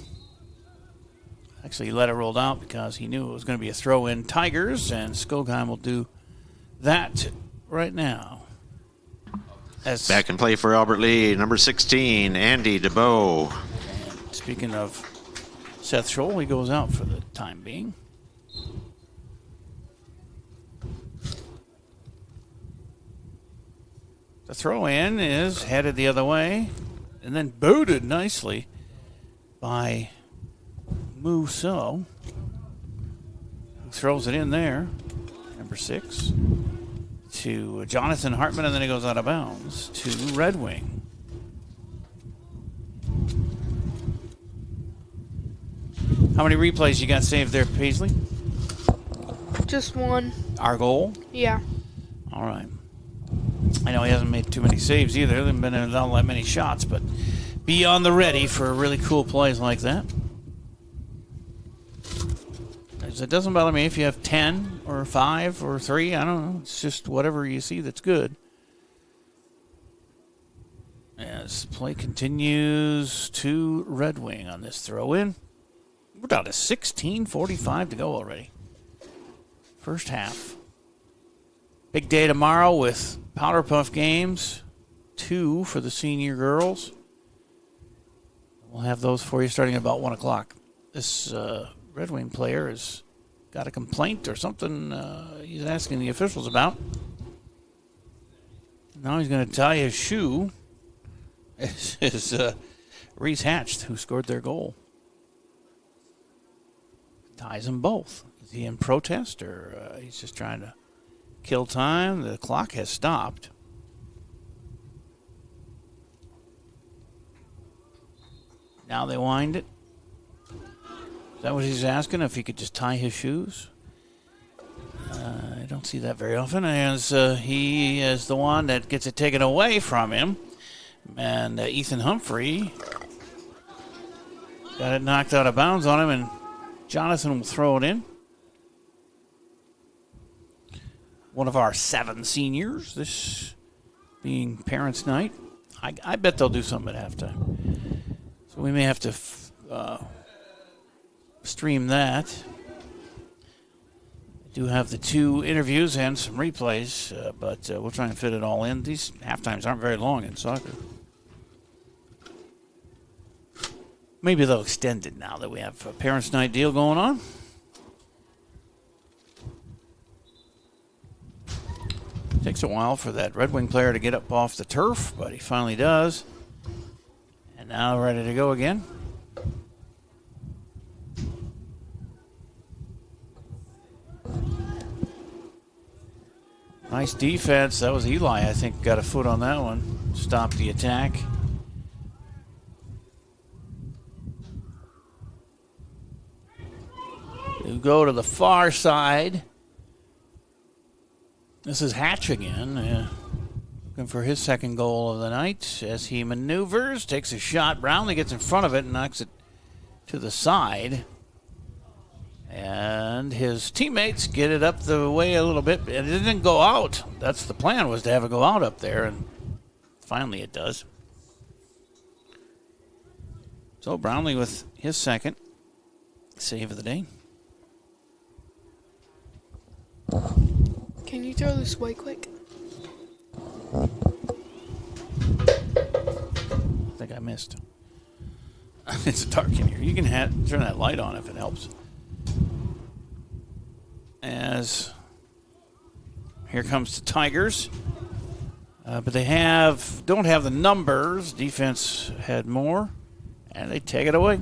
actually let it roll out because he knew it was going to be a throw-in Tigers, and Skogheim will do that right now. As back in play for Albert Lee, number 16, Andy DeBow. And speaking of Seth Scholl, he goes out for the time being. The throw-in is headed the other way and then booted nicely by Musso, who throws it in there. Number 6 to Jonathan Hartman, and then he goes out of bounds to Red Wing. How many replays you got saved there, Paisley? Just one. Our goal? Yeah. All right. I know he hasn't made too many saves either. There haven't been not that many shots, but be on the ready for really cool plays like that. It doesn't bother me if you have 10 or 5 or 3. I don't know. It's just whatever you see that's good. As play continues to Red Wing on this throw-in. We're down to 16:45 to go already. First half. Big day tomorrow with Powder Puff games. 2 for the senior girls. We'll have those for you starting at about 1 o'clock. This Red Wing player has got a complaint or something he's asking the officials about. Now he's going to tie his shoe. Is Reese Hatch, who scored their goal. Ties them both. Is he in protest or he's just trying to kill time? The clock has stopped. Now they wind it. Is that what he's asking, if he could just tie his shoes? I don't see that very often, as he is the one that gets it taken away from him. And Ethan Humphrey got it knocked out of bounds on him, and Jonathan will throw it in. One of our 7 seniors, this being Parents' Night. I bet they'll do something at halftime. So we may have to stream that. I do have the 2 interviews and some replays, but we'll try and fit it all in. These halftimes aren't very long in soccer. Maybe they'll extend it now that we have a Parents' Night deal going on. Takes a while for that Red Wing player to get up off the turf, but he finally does. And now ready to go again. Nice defense. That was Eli, I think, got a foot on that one. Stopped the attack. You go to the far side. This is Hatch again. Looking for his second goal of the night as he maneuvers, takes a shot. Brownlee gets in front of it and knocks it to the side. And his teammates get it up the way a little bit. It didn't go out. That's the plan, was to have it go out up there, and finally it does. So Brownlee with his second save of the day. Can you throw this way quick? I think I missed. It's dark in here. You can turn that light on if it helps. As here comes the Tigers, but they don't have the numbers. Defense had more, and they take it away.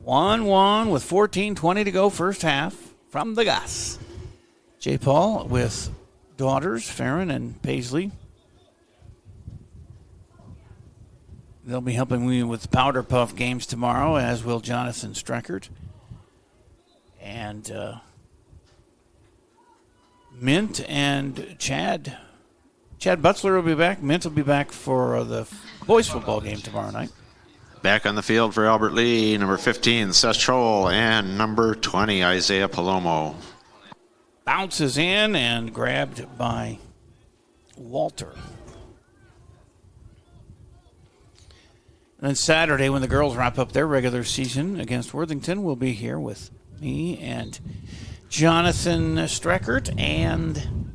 1-1 with 14:20 to go, first half from the Gas. J. Paul with daughters Farron and Paisley. They'll be helping me with Powder Puff games tomorrow, as will Jonathan Streckert. And Mint and Chad. Chad Butzler will be back. Mint will be back for the boys football game tomorrow night. Back on the field for Albert Lee, number 15, Seth Scholl, and number 20, Isaiah Palomo. Bounces in and grabbed by Walter. And then Saturday, when the girls wrap up their regular season against Worthington, we'll be here with me and Jonathan Streckert and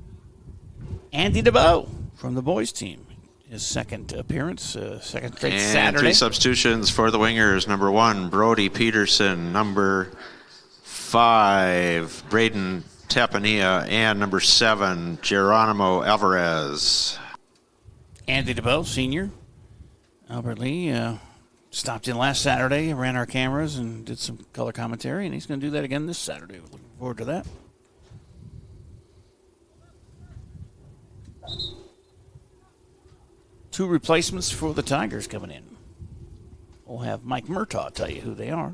Andy DeBow from the boys team. His second appearance, second straight and Saturday. 3 substitutions for the wingers. Number 1, Brody Peterson. Number 5, Braden Tapania. And number 7, Geronimo Alvarez. Andy DeBow, senior. Albert Lee stopped in last Saturday, ran our cameras, and did some color commentary, and he's going to do that again this Saturday. We're looking forward to that. Two replacements for the Tigers coming in. We'll have Mike Murtaugh tell you who they are.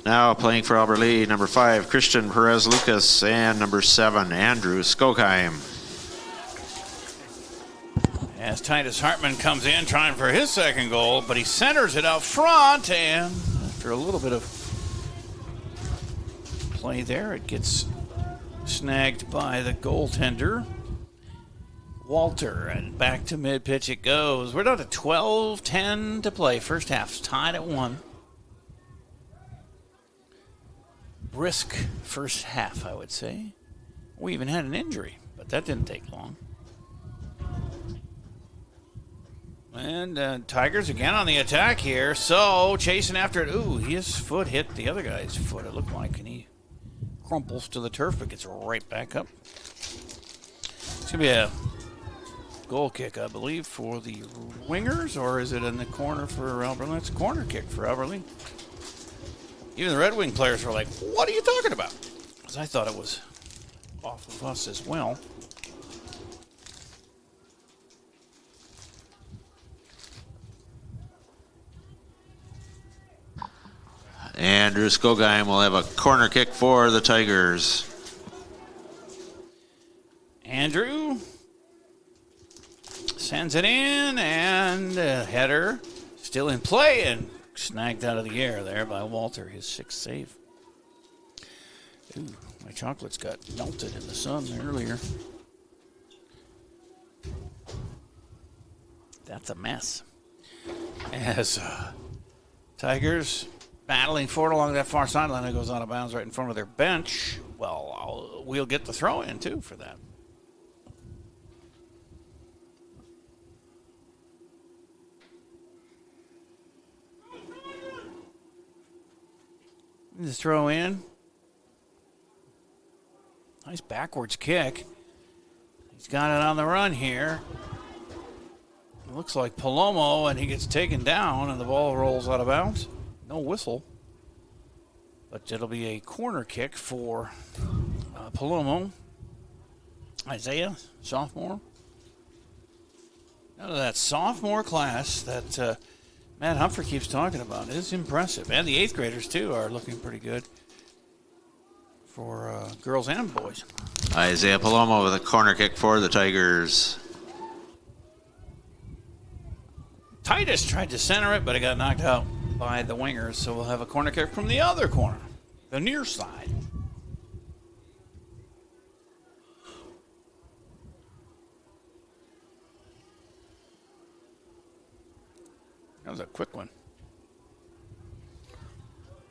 Now playing for Albert Lee, number 5, Christian Perez Lucas, and number 7, Andrew Skogheim. As Titus Hartman comes in trying for his second goal, but he centers it out front, and after a little bit of play there, it gets snagged by the goaltender, Walter, and back to mid-pitch it goes. We're down to 12:10 to play. First half's tied at 1. Brisk first half, I would say. We even had an injury, but that didn't take long. And Tigers again on the attack here. So chasing after it. Ooh, his foot hit the other guy's foot, it looked like, and he crumples to the turf but gets right back up. It's going to be a goal kick, I believe, for the Wingers, or is it in the corner for Albert Lee? It's a corner kick for Albert Lee. Even the Red Wing players were like, what are you talking about? Because I thought it was off of us as well. Andrew Skogheim will have a corner kick for the Tigers. Andrew sends it in, and a header still in play and snagged out of the air there by Walter, his 6th save. Ooh, my chocolates got melted in the sun earlier. That's a mess. As Tigers battling forward along that far sideline, that goes out of bounds right in front of their bench. Well, we'll get the throw in, too, for that. Just throw in. Nice backwards kick. He's got it on the run here. It looks like Palomo, and he gets taken down, and the ball rolls out of bounds. No whistle. But it'll be a corner kick for Palomo. Isaiah, sophomore. Out of that sophomore class that Matt Humphrey keeps talking about is impressive. And the 8th graders, too, are looking pretty good for girls and boys. Isaiah Palomo with a corner kick for the Tigers. Titus tried to center it, but it got knocked out by the wingers, so we'll have a corner kick from the other corner, the near side. That was a quick one.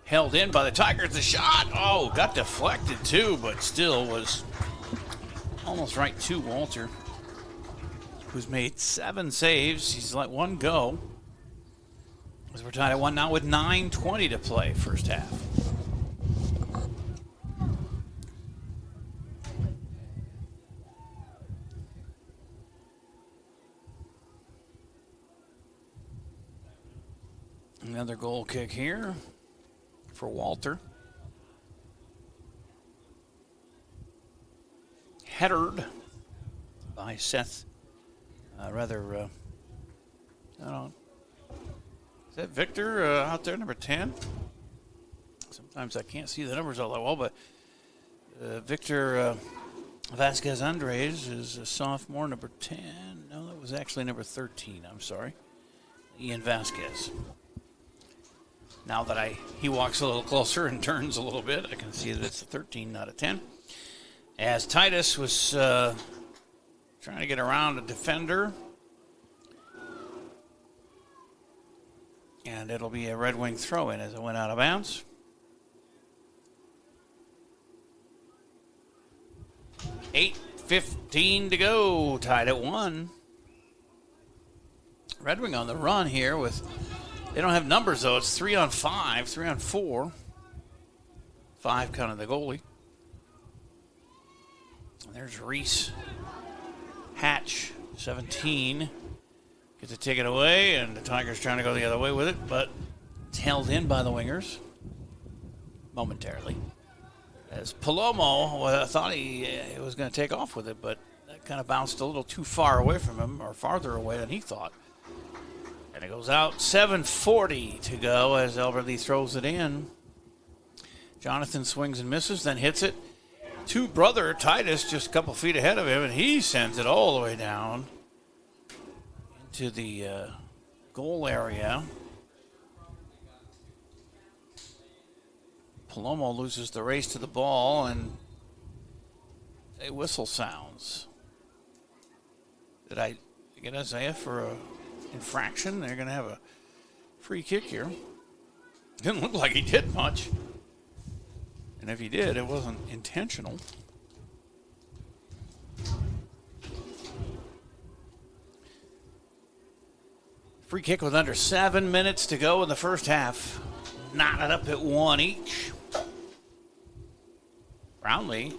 Held in by the Tigers. The shot, got deflected too, but still was almost right to Walter, who's made 7 saves. He's let one go. As we're tied at 1 now with 9:20 to play, first half. Another goal kick here for Walter. Headered by Seth. I don't know. Is that Victor out there, number 10? Sometimes I can't see the numbers all that well, but Victor Vasquez Andres is a sophomore, number 10. No, that was actually number 13. I'm sorry. Ian Vasquez. Now that he walks a little closer and turns a little bit, I can see that it's a 13, not a 10. As Titus was trying to get around a defender. And it'll be a Red Wing throw-in as it went out of bounds. $8:15 to go. Tied at 1. Red Wing on the run here with... They don't have numbers, though. It's 3 on 5, 3 on 4. 5 counting the goalie. And there's Reese Hatch, 17. Gets to take it away, and the Tigers trying to go the other way with it, but it's held in by the wingers momentarily. As Palomo, thought he was going to take off with it, but that kind of bounced a little too far away from him, or farther away than he thought. And it goes out. 7:40 to go as Albert Lee throws it in. Jonathan swings and misses, then hits it to brother Titus just a couple feet ahead of him, and he sends it all the way down into the goal area. Palomo loses the race to the ball, and a whistle sounds. Did I get Isaiah for a infraction? They're going to have a free kick here. Didn't look like he did much. And if he did, it wasn't intentional. Free kick with under 7 minutes to go in the first half. Knotted up at 1 each. Brownlee,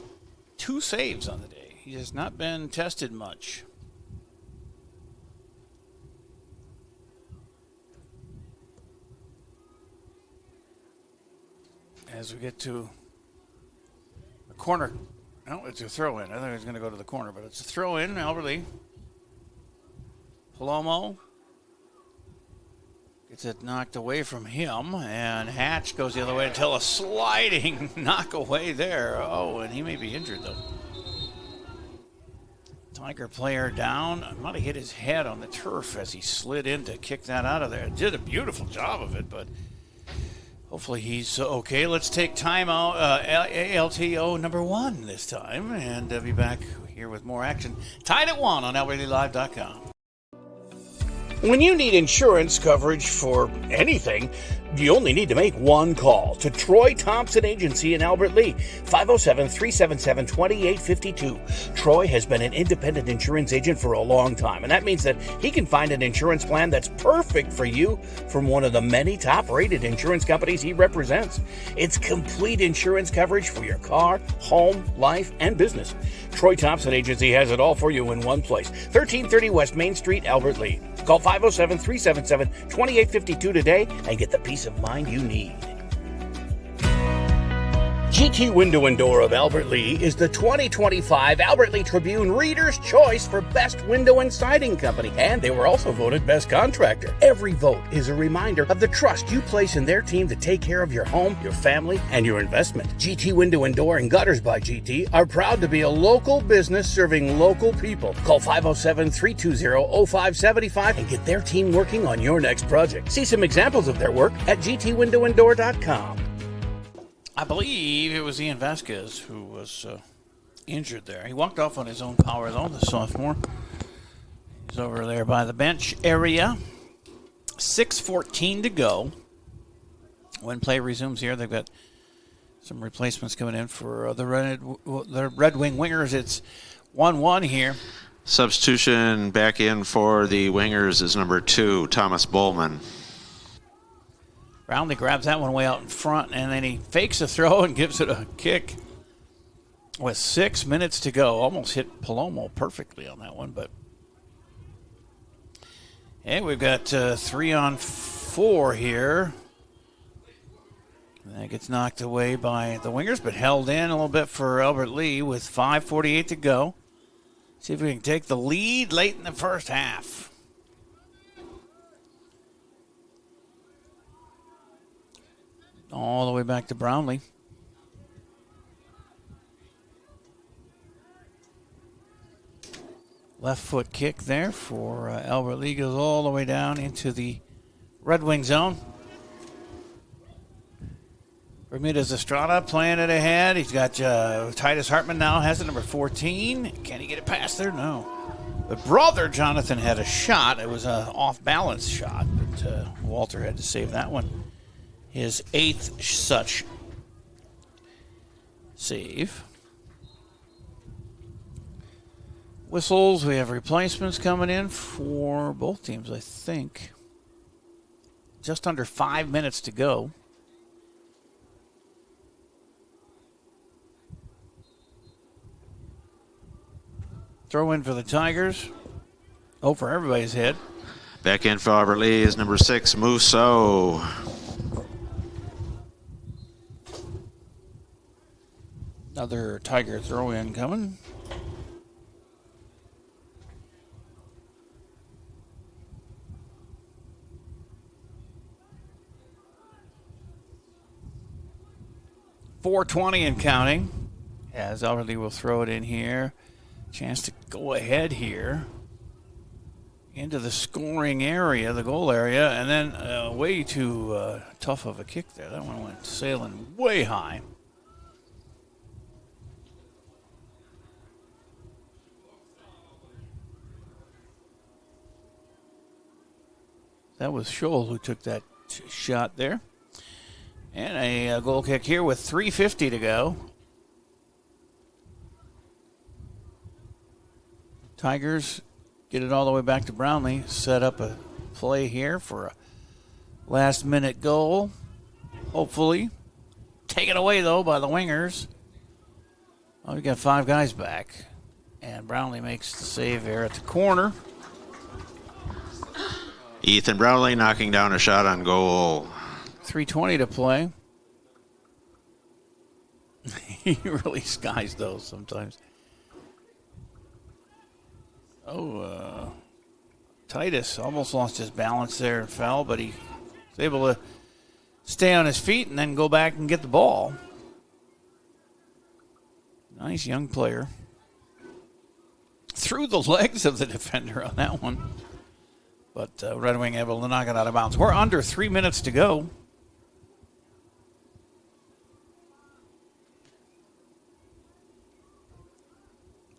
2 saves on the day. He has not been tested much. As we get to the corner. No, it's a throw-in. I thought he was going to go to the corner, but it's a throw-in. Albert Lee. Palomo gets it knocked away from him, and Hatch goes the other way until a sliding knock away there. Oh, and he may be injured, though. Tiger player down. Might have hit his head on the turf as he slid in to kick that out of there. Did a beautiful job of it, but hopefully he's okay. Let's take timeout, ALTO number 1 this time, and be back here with more action. Tied at 1 on LEAlive.com. When you need insurance coverage for anything, you only need to make one call to Troy Thompson Agency in Albert Lea, 507-377-2852. Troy has been an independent insurance agent for a long time, and that means that he can find an insurance plan that's perfect for you from one of the many top-rated insurance companies he represents. It's complete insurance coverage for your car, home, life, and business. Troy Thompson Agency has it all for you in one place. 1330 West Main Street, Albert Lea. Call 507-377-2852 today and get the peace of mind you need. GT Window and Door of Albert Lea is the 2025 Albert Lea Tribune Reader's Choice for Best Window and Siding Company, and they were also voted Best Contractor. Every vote is a reminder of the trust you place in their team to take care of your home, your family, and your investment. GT Window and Door and Gutters by GT are proud to be a local business serving local people. Call 507-320-0575 and get their team working on your next project. See some examples of their work at gtwindowanddoor.com. I believe it was Ian Vasquez who was injured there. He walked off on his own power, though, the sophomore. He's over there by the bench area. 6:14 to go. When play resumes here, they've got some replacements coming in for the Red Wing Wingers. It's 1-1 here. Substitution back in for the Wingers is number 2, Thomas Bowman. Brownlee grabs that one way out in front, and then he fakes a throw and gives it a kick with 6 minutes to go. Almost hit Palomo perfectly on that one, but hey, we've got 3-on-4 here. And that gets knocked away by the Wingers, but held in a little bit for Albert Lea with 5:48 to go. See if we can take the lead late in the first half. All the way back to Brownlee. Left foot kick there for Albert Lea, goes all the way down into the Red Wing zone. Bermudez Estrada playing it ahead. He's got Titus Hartman now has it, number 14. Can he get it past there? No. But brother Jonathan had a shot. It was an off-balance shot, but Walter had to save that one. His 8th such save. Whistles, we have replacements coming in for both teams, I think. Just under 5 minutes to go. Throw in for the Tigers. For everybody's head. Back in for Albert Lea is number 6, Musso. Another Tiger throw-in coming. .420 and counting. As Albert Lea will throw it in here. Chance to go ahead here. Into the scoring area, the goal area. And then way too tough of a kick there. That one went sailing way high. That was Scholl who took that shot there. And a goal kick here with 3:50 to go. Tigers get it all the way back to Brownlee. Set up a play here for a last-minute goal. Hopefully. Taken away, though, by the Wingers. Well, we got 5 guys back. And Brownlee makes the save there at the corner. Ethan Brownlee knocking down a shot on goal. 3:20 to play. He really skies those sometimes. Titus almost lost his balance there and fell, but he was able to stay on his feet and then go back and get the ball. Nice young player. Through the legs of the defender on that one. But Red Wing able to knock it out of bounds. We're under 3 minutes to go.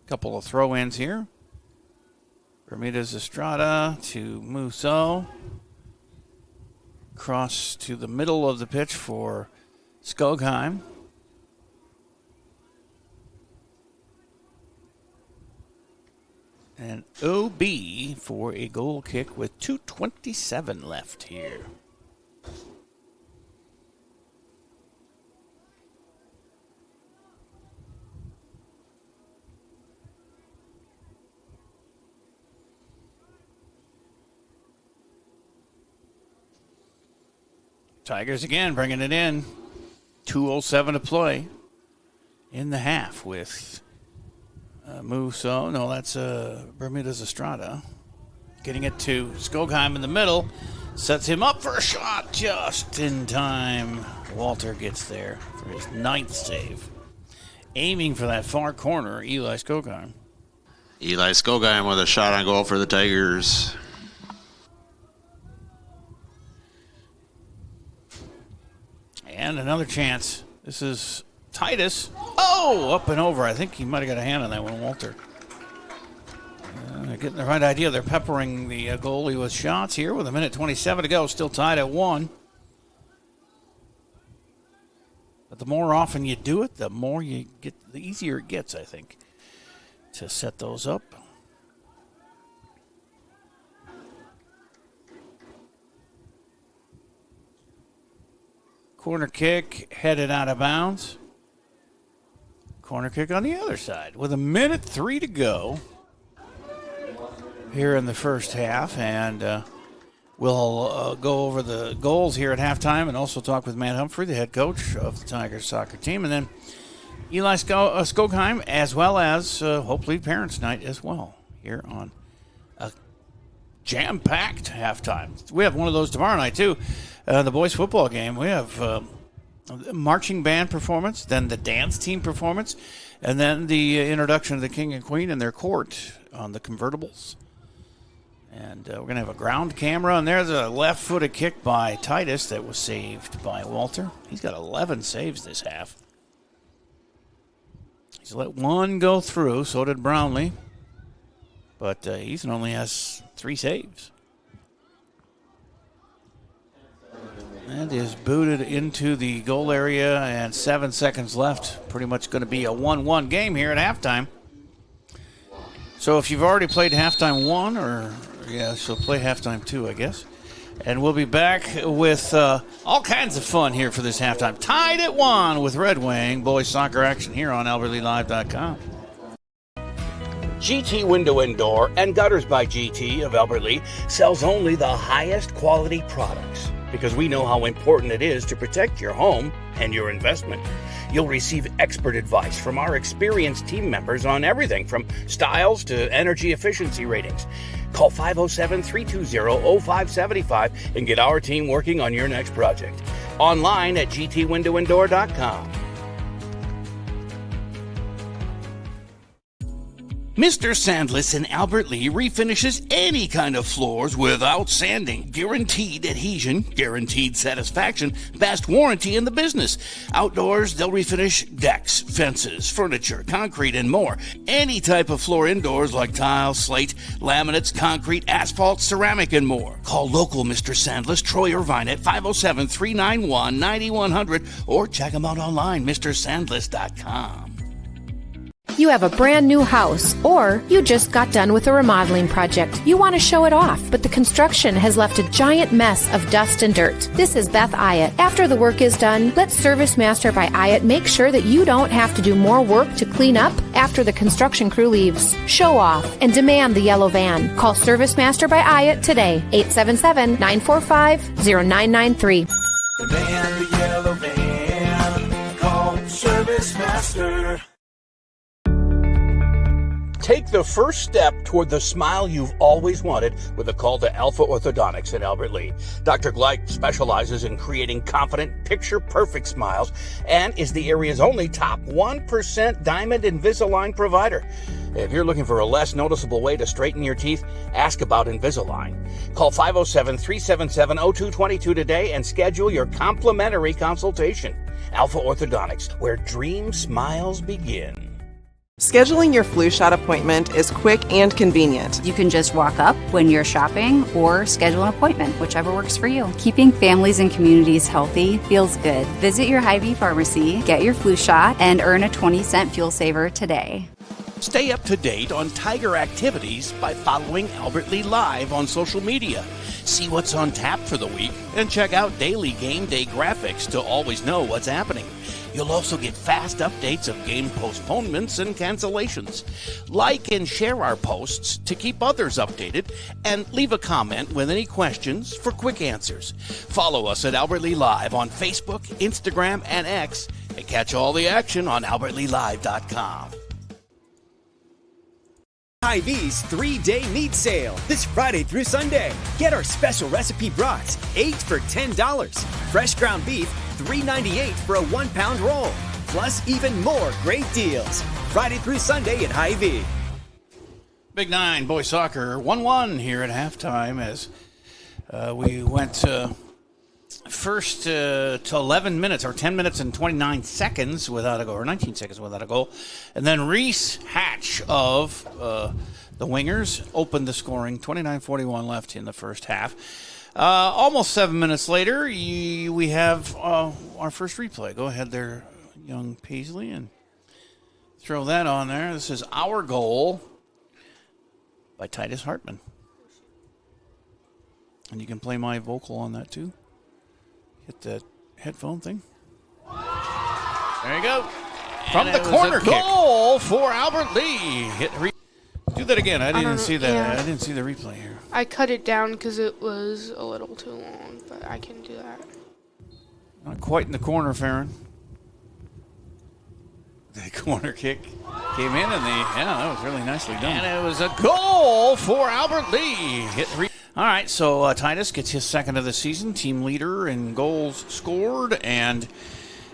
Couple of throw-ins here. Bermudez Estrada to Musso. Cross to the middle of the pitch for Skogheim. And OB for a goal kick with 2:27 left here. Tigers again bringing it in. 2:07 to play in the half with Musso. No, that's Bermudez Estrada. Getting it to Skogheim in the middle. Sets him up for a shot just in time. Walter gets there for his 9th save. Aiming for that far corner, Eli Skogheim. Eli Skogheim with a shot on goal for the Tigers. And another chance. This is Titus. Oh, up and over. I think he might have got a hand on that one, Walter. Getting the right idea. They're peppering the goalie with shots here with 1:27 to go. Still tied at 1. But the more often you do it, the more you get, the easier it gets, I think, to set those up. Corner kick headed out of bounds. Corner kick on the other side with 1:03 to go here in the first half. And we'll go over the goals here at halftime and also talk with Matt Humphrey, the head coach of the Tigers soccer team. And then Eli Skogheim, as well as hopefully Parents' Night as well here on a jam-packed halftime. We have one of those tomorrow night, too. The boys' football game. We have marching band performance, then the dance team performance, and then the introduction of the king and queen in their court on the convertibles. And we're going to have a ground camera, and there's a left-footed kick by Titus that was saved by Walter. He's got 11 saves this half. He's let one go through, so did Brownlee. But Ethan only has 3 saves. And is booted into the goal area, and 7 seconds left. Pretty much going to be a 1-1 game here at halftime. So if you've already played halftime 1, so play halftime 2, I guess. And we'll be back with all kinds of fun here for this halftime. Tied at 1 with Red Wing. Boys soccer action here on AlbertLeeLive.com. GT Window and Door and Gutters by GT of Albert Lea sells only the highest quality products because we know how important it is to protect your home and your investment. You'll receive expert advice from our experienced team members on everything from styles to energy efficiency ratings. Call 507-320-0575 and get our team working on your next project. Online at gtwindowanddoor.com. Mr. Sandless in Albert Lea refinishes any kind of floors without sanding. Guaranteed adhesion, guaranteed satisfaction, best warranty in the business. Outdoors, they'll refinish decks, fences, furniture, concrete, and more. Any type of floor indoors like tile, slate, laminates, concrete, asphalt, ceramic, and more. Call local Mr. Sandless, Troy Irvine at 507-391-9100 or check them out online, mrsandless.com. You have a brand new house, or you just got done with a remodeling project. You want to show it off, but the construction has left a giant mess of dust and dirt. This is Beth Ayatt. After the work is done, let Service Master by Ayatt make sure that you don't have to do more work to clean up after the construction crew leaves. Show off and demand the yellow van. Call Service Master by Ayatt today, 877-945-0993. The van, the yellow van, call Service Master. Take the first step toward the smile you've always wanted with a call to Alpha Orthodontics in Albert Lea. Dr. Gleich specializes in creating confident, picture-perfect smiles and is the area's only top 1% Diamond Invisalign provider. If you're looking for a less noticeable way to straighten your teeth, ask about Invisalign. Call 507-377-0222 today and schedule your complimentary consultation. Alpha Orthodontics, where dream smiles begin. Scheduling your flu shot appointment is quick and convenient. You can just walk up when you're shopping or schedule an appointment, whichever works for you. Keeping families and communities healthy feels good. Visit your Hy-Vee pharmacy, get your flu shot, and earn a 20-cent fuel saver today. Stay up to date on Tiger activities by following Albert Lee Live on social media. See what's on tap for the week and check out daily game day graphics to always know what's happening. You'll also get fast updates of game postponements and cancellations. Like and share our posts to keep others updated, and leave a comment with any questions for quick answers. Follow us at Albert Lee Live on Facebook, Instagram, and X, and catch all the action on albertleelive.com. Hy-Vee's 3-day meat sale this Friday through Sunday. Get our special recipe brats, 8 for $10. Fresh ground beef, $3.98 for a 1-pound roll. Plus even more great deals. Friday through Sunday at Hy-Vee. Big Nine boys soccer 1-1 here at halftime as we went first to 11 minutes or 10 minutes and 29 seconds without a goal, or 19 seconds without a goal. And then Reese Hatch of the Wingers opened the scoring. 29:41 left in the first half. Almost 7 minutes later, we have our first replay. Go ahead there, young Paisley, and throw that on there. This is our goal by Titus Hartman. And you can play my vocal on that too. Hit that headphone thing. There you go. From the corner kick. Goal for Albert Lee. Do that again. I didn't see that. Yeah. I didn't see the replay here. I cut it down because it was a little too long, but I can do that. Not quite in the corner, Farron. The corner kick came in, and that was really nicely done. And it was a goal for Albert Lee. All right, so Titus gets his second of the season, team leader in goals scored, and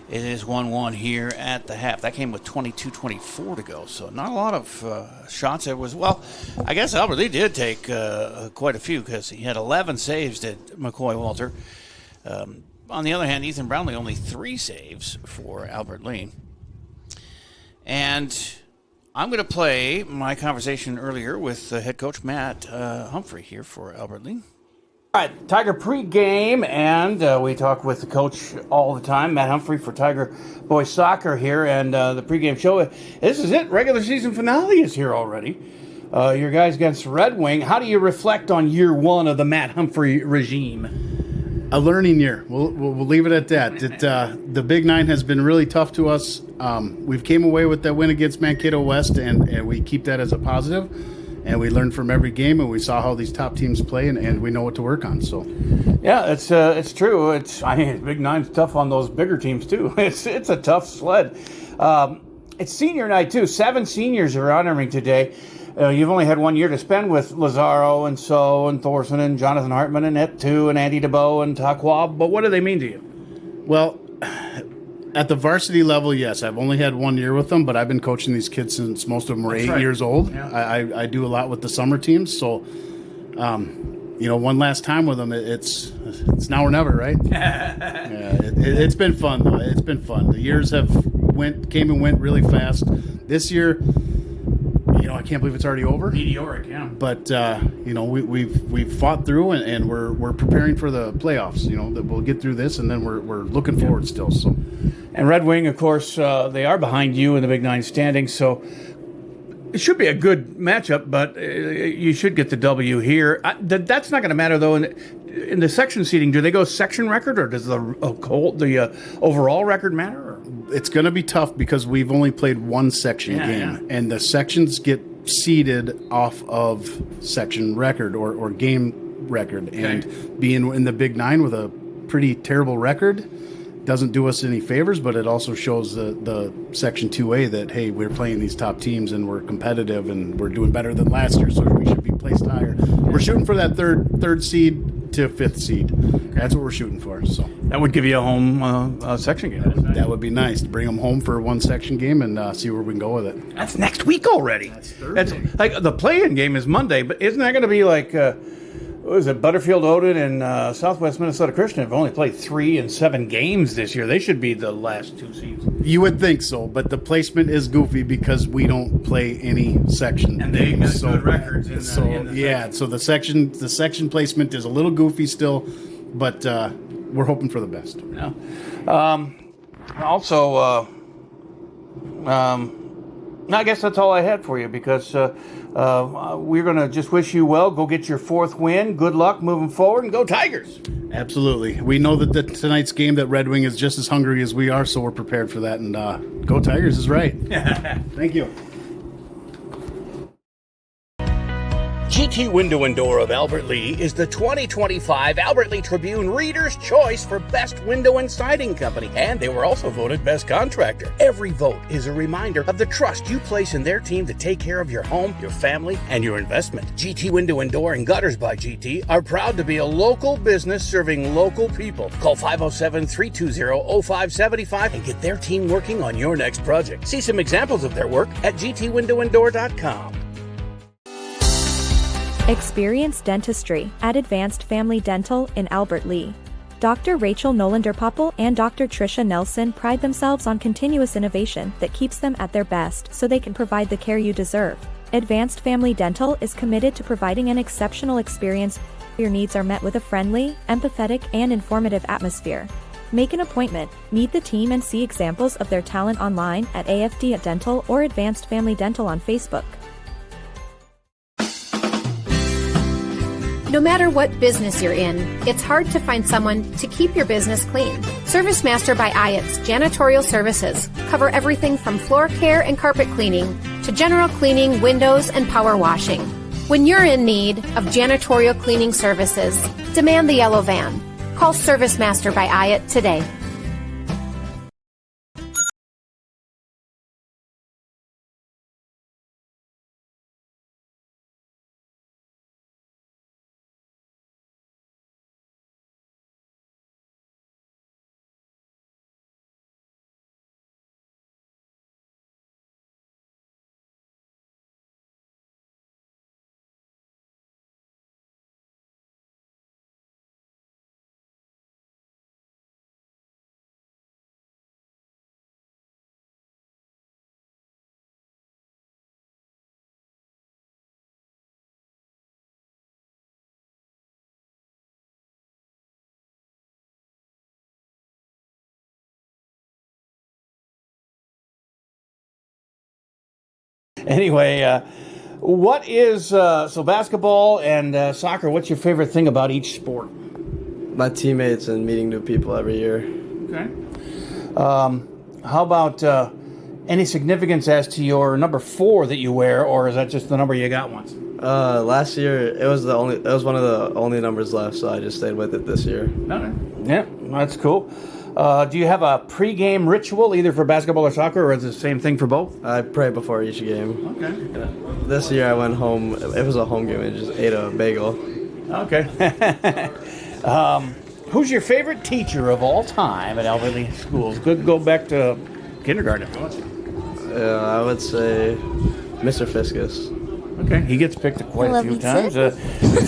it is 1-1 here at the half. That came with 22:24 to go, so not a lot of shots. It was, well, I guess Albert Lee did take quite a few because he had 11 saves at McCoy Walter. On the other hand, Ethan Brownlee only 3 saves for Albert Lee. And I'm going to play my conversation earlier with head coach Matt Humphrey here for Albert Lee. All right, Tiger pregame, and we talk with the coach all the time, Matt Humphrey for Tiger Boys Soccer here, and the pregame show. This is it. Regular season finale is here already. Your guys against Red Wing. How do you reflect on year one of the Matt Humphrey regime? A learning year. We'll leave it at that. The Big Nine has been really tough to us. We've came away with that win against Mankato West, and we keep that as a positive. And we learned from every game, and we saw how these top teams play, and we know what to work on. So, yeah, it's true. Big Nine's tough on those bigger teams too. It's a tough sled. It's senior night too. 7 seniors are honoring today. You've only had 1 year to spend with Lazaro and So and Thorson and Jonathan Hartman and Et2 and Andy DeBow and Takwa. But what do they mean to you? Well, at the varsity level, yes. I've only had 1 year with them, but I've been coaching these kids since most of them were 8 years old. Yeah. I do a lot with the summer teams. So, one last time with them, it's now or never, right? It's been fun, though. It's been fun. The years came and went really fast. This year, I can't believe it's already over. Meteoric, yeah. But we've fought through, and we're preparing for the playoffs. That we'll get through this, and then we're looking forward still. So, and Red Wing, of course, they are behind you in the Big Nine standings, so it should be a good matchup. But you should get the W here. That's not going to matter though. In the section seeding, do they go section record, or does the overall record matter? It's going to be tough because we've only played one section game, and the sections get seeded off of section record or game record. Okay. And being in the Big Nine with a pretty terrible record doesn't do us any favors, but it also shows the Section 2A that, hey, we're playing these top teams and we're competitive and we're doing better than last year, so we should be placed higher. We're shooting for that third seed to 5th seed. That's what we're shooting for. So that would give you a home section game. That would be nice to bring them home for one section game and see where we can go with it. That's next week already. That's like the play-in game is Monday, but isn't that going to be like what is it? Butterfield Odin and Southwest Minnesota Christian have only played 3 and 7 games this year. They should be the last 2 seeds. You would think so, but the placement is goofy because we don't play any section. And they got good records in so the section placement is a little goofy still, but we're hoping for the best. Yeah. I guess that's all I had for you because we're going to just wish you well. Go get your 4th win. Good luck moving forward, and go Tigers. Absolutely. We know that tonight's game that Red Wing is just as hungry as we are, so we're prepared for that. And go Tigers is right. Thank you. GT Window and Door of Albert Lea is the 2025 Albert Lea Tribune Reader's Choice for Best Window and Siding Company, and they were also voted Best Contractor. Every vote is a reminder of the trust you place in their team to take care of your home, your family, and your investment. GT Window and Door and Gutters by GT are proud to be a local business serving local people. Call 507-320-0575 and get their team working on your next project. See some examples of their work at gtwindowanddoor.com. Experience dentistry at Advanced Family Dental in Albert Lea. Dr. Rachel Nolander-Popple and Dr. Tricia Nelson pride themselves on continuous innovation that keeps them at their best so they can provide the care you deserve. Advanced Family Dental is committed to providing an exceptional experience. Your needs are met with a friendly, empathetic, and informative atmosphere. Make an appointment, meet the team, and see examples of their talent online at AFD Dental or Advanced Family Dental on Facebook. No matter what business you're in, it's hard to find someone to keep your business clean. Service Master by Ayatt's Janitorial Services cover everything from floor care and carpet cleaning to general cleaning, windows, and power washing. When you're in need of janitorial cleaning services, demand the yellow van. Call Service Master by Ayatt today. Anyway, what is so basketball and soccer? What's your favorite thing about each sport? My teammates and meeting new people every year. Okay. How about any significance as to your number 4 that you wear, or is that just the number you got once? Last year it was one of the only numbers left, so I just stayed with it this year. Okay. Yeah, that's cool. Do you have a pre-game ritual either for basketball or soccer, or is it the same thing for both? I pray before each game. Okay. This year I went home. It was a home game. I just ate a bagel. Okay. Who's your favorite teacher of all time at Albert Lea schools? Could go back to kindergarten if you want to. I would say Mr. Fiskus. Okay, he gets picked quite a few times.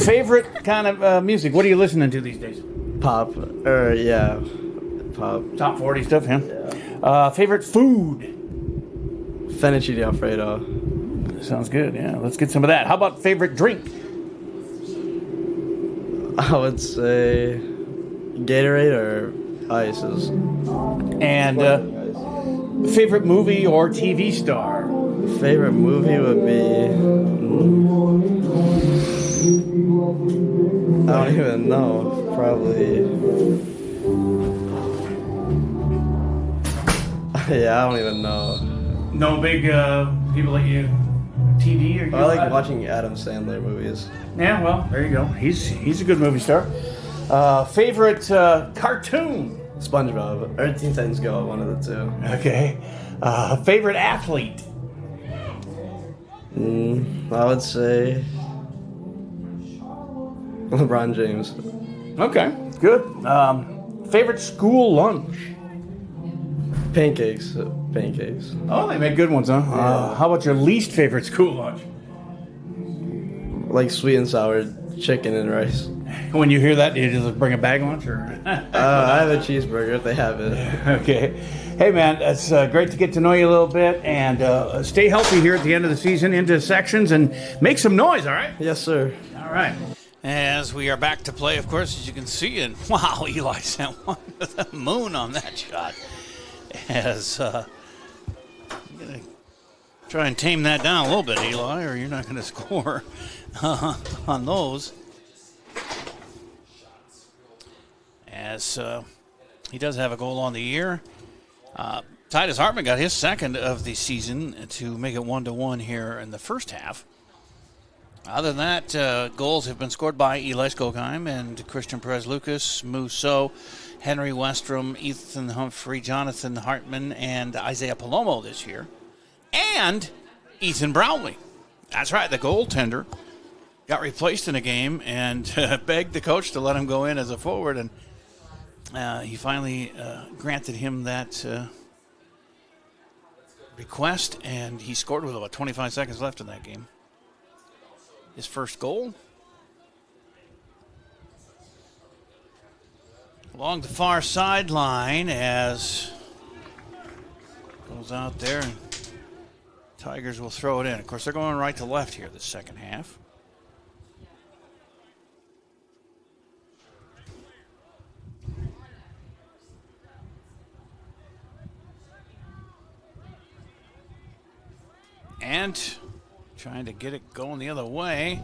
Favorite kind of music? What are you listening to these days? Pop. Pop. Top 40 stuff, yeah. Favorite food? Fettuccine Alfredo. Sounds good, yeah. Let's get some of that. How about favorite drink? I would say Gatorade or ices. And favorite movie or TV star? Favorite movie would be... I don't even know. Probably... Yeah, I don't even know. No big people that you TV or? I like watching Adam Sandler movies. Yeah, well, there you go. He's a good movie star. Favorite cartoon? SpongeBob or Teen Titans Go, one of the two. Okay. Favorite athlete? I would say LeBron James. Okay, good. Favorite school lunch? Pancakes. Oh, they make good ones, huh? Yeah. How about your least favorite school lunch? like sweet and sour chicken and rice. When you hear that, do you just bring a bag lunch? Or? I have a cheeseburger if they have it. Okay. Hey, man, it's great to get to know you a little bit. And stay healthy here at the end of the season into sections and make some noise, all right? Yes, sir. All right. As we are back to play, of course, as you can see, and wow, Eli sent one to the moon on that shot. As I'm going to try and tame that down a little bit, Eli, or you're not going to score on those. As he does have a goal on the year. Titus Hartman got his second of the season to make it 1-1 here in the first half. Other than that, goals have been scored by Eli Skogheim and Christian Perez-Lucas, Musso, Henry Westrom, Ethan Humphrey, Jonathan Hartman, and Isaiah Palomo this year. And Ethan Brownlee. That's right, the goaltender got replaced in a game and begged the coach to let him go in as a forward, and he finally granted him that request, and he scored with about 25 seconds left in that game. His first goal. Along the far sideline as goes out there, and Tigers will throw it in. Of course, they're going right to left here the second half. And trying to get it going the other way.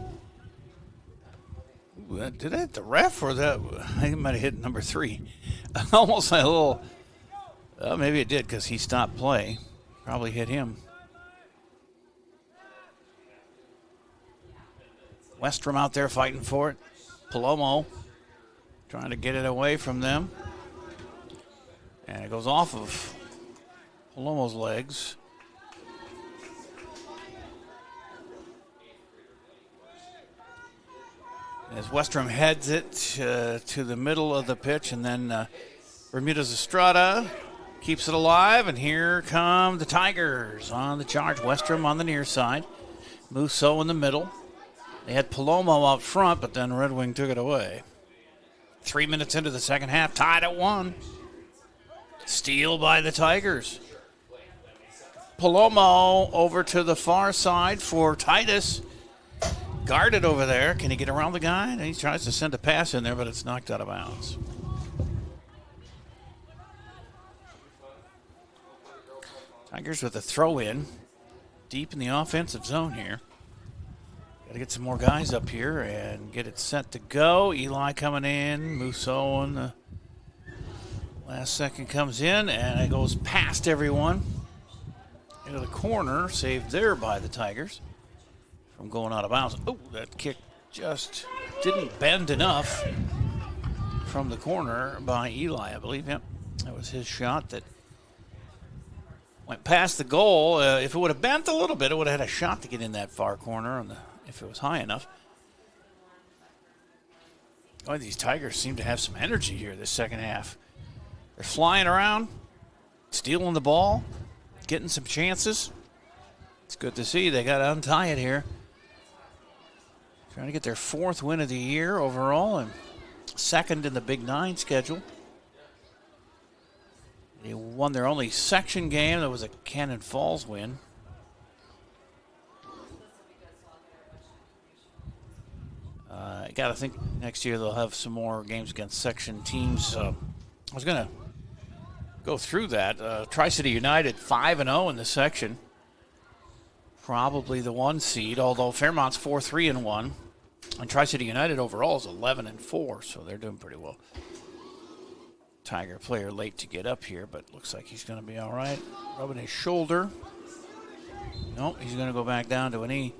Ooh, did that hit the ref or that? I think it might have hit number 3. Almost like a little. Maybe it did because he stopped play. Probably hit him. Westrom out there fighting for it. Palomo trying to get it away from them. And it goes off of Palomo's legs. As Westrom heads it to the middle of the pitch, and then Bermudez Estrada keeps it alive, and here come the Tigers on the charge. Westrom on the near side, Musso in the middle. They had Palomo out front, but then Red Wing took it away. 3 minutes into the second half, tied at 1. Steal by the Tigers. Palomo over to the far side for Titus. Guarded over there. Can he get around the guy? And he tries to send a pass in there, but it's knocked out of bounds. Tigers with a throw in. Deep in the offensive zone here. Got to get some more guys up here and get it set to go. Eli coming in. Musso on the last second comes in, and it goes past everyone. Into the corner. Saved there by the Tigers from going out of bounds. Oh, that kick just didn't bend enough from the corner by Eli, I believe. Yep, that was his shot that went past the goal. If it would have bent a little bit, it would have had a shot to get in that far corner if it was high enough. Boy, these Tigers seem to have some energy here this second half. They're flying around, stealing the ball, getting some chances. It's good to see. They got to untie it here. Trying to get their 4th win of the year overall and 2nd in the Big 9 schedule. They won their only section game. That was a Cannon Falls win. I got to think next year they'll have some more games against section teams. I was going to go through that. Tri-City United 5-0 in the section. Probably the 1 seed, although Fairmont's 4-3-1. And Tri-City United overall is 11-4, so they're doing pretty well. Tiger player late to get up here, but looks like he's going to be all right. Rubbing his shoulder. Nope, he's going to go back down to a knee.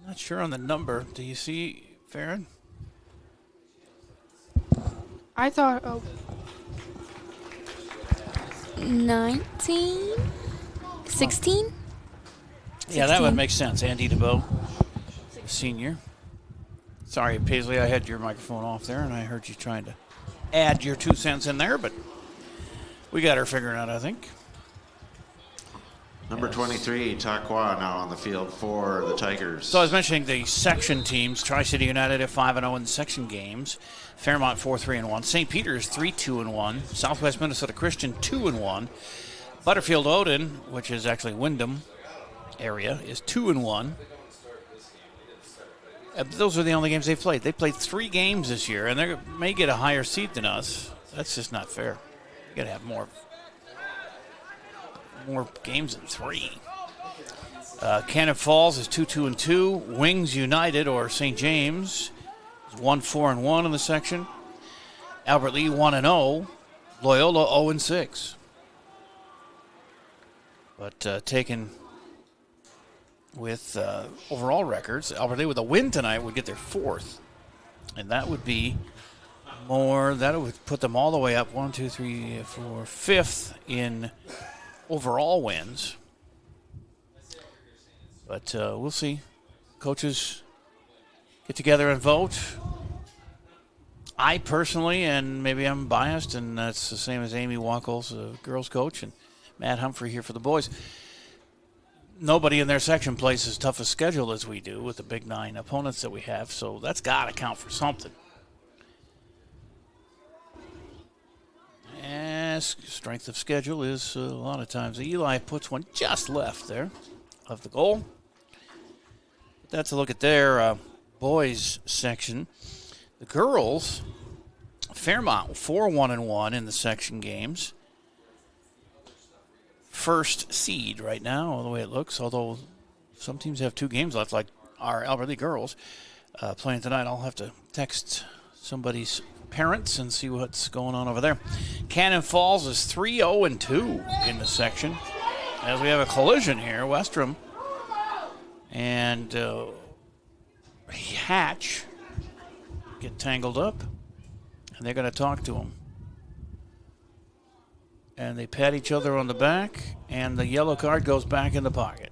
Not sure on the number. Do you see, Farron? I thought 19? 16? Yeah, that would make sense. Andy DeBow, senior. Sorry, Paisley, I had your microphone off there, and I heard you trying to add your 2 cents in there, but we got her figured out, I think. Number 23, Takwa, now on the field for the Tigers. So I was mentioning the section teams. Tri-City United at 5-0 in section games. Fairmont 4-3-1. St. Peter's 3-2-1. Southwest Minnesota Christian 2-1. Butterfield Odin, which is actually Wyndham area, is 2-1. Those are the only games they've played. They played 3 games this year, and they may get a higher seed than us. That's just not fair. You got to have more games than 3. Cannon Falls is 2-2-2. Wings United, or St. James, is 1-4-1 in the section. Albert Lee 1-0. Loyola 0-6. But taken with overall records, Albert Lee with a win tonight would get their 4th. And that would be more, that would put them all the way up 1, 2, 3, 4, 5th in overall wins. But we'll see. Coaches get together and vote. I personally, and maybe I'm biased, and that's the same as Amy Wackel's girls coach, and Matt Humphrey here for the boys. Nobody in their section plays as tough a schedule as we do with the big 9 opponents that we have, so that's got to count for something. And strength of schedule is a lot of times. Eli puts one just left there of the goal. But that's a look at their boys section. The girls, Fairmont 4-1-1 in the section games. First seed right now, the way it looks, although some teams have 2 games left, like our Albert Lee girls playing tonight. I'll have to text somebody's parents and see what's going on over there. Cannon Falls is 3-0-2 in the section. As we have a collision here, Westrom and Hatch get tangled up, and they're going to talk to them. And they pat each other on the back, and the yellow card goes back in the pocket.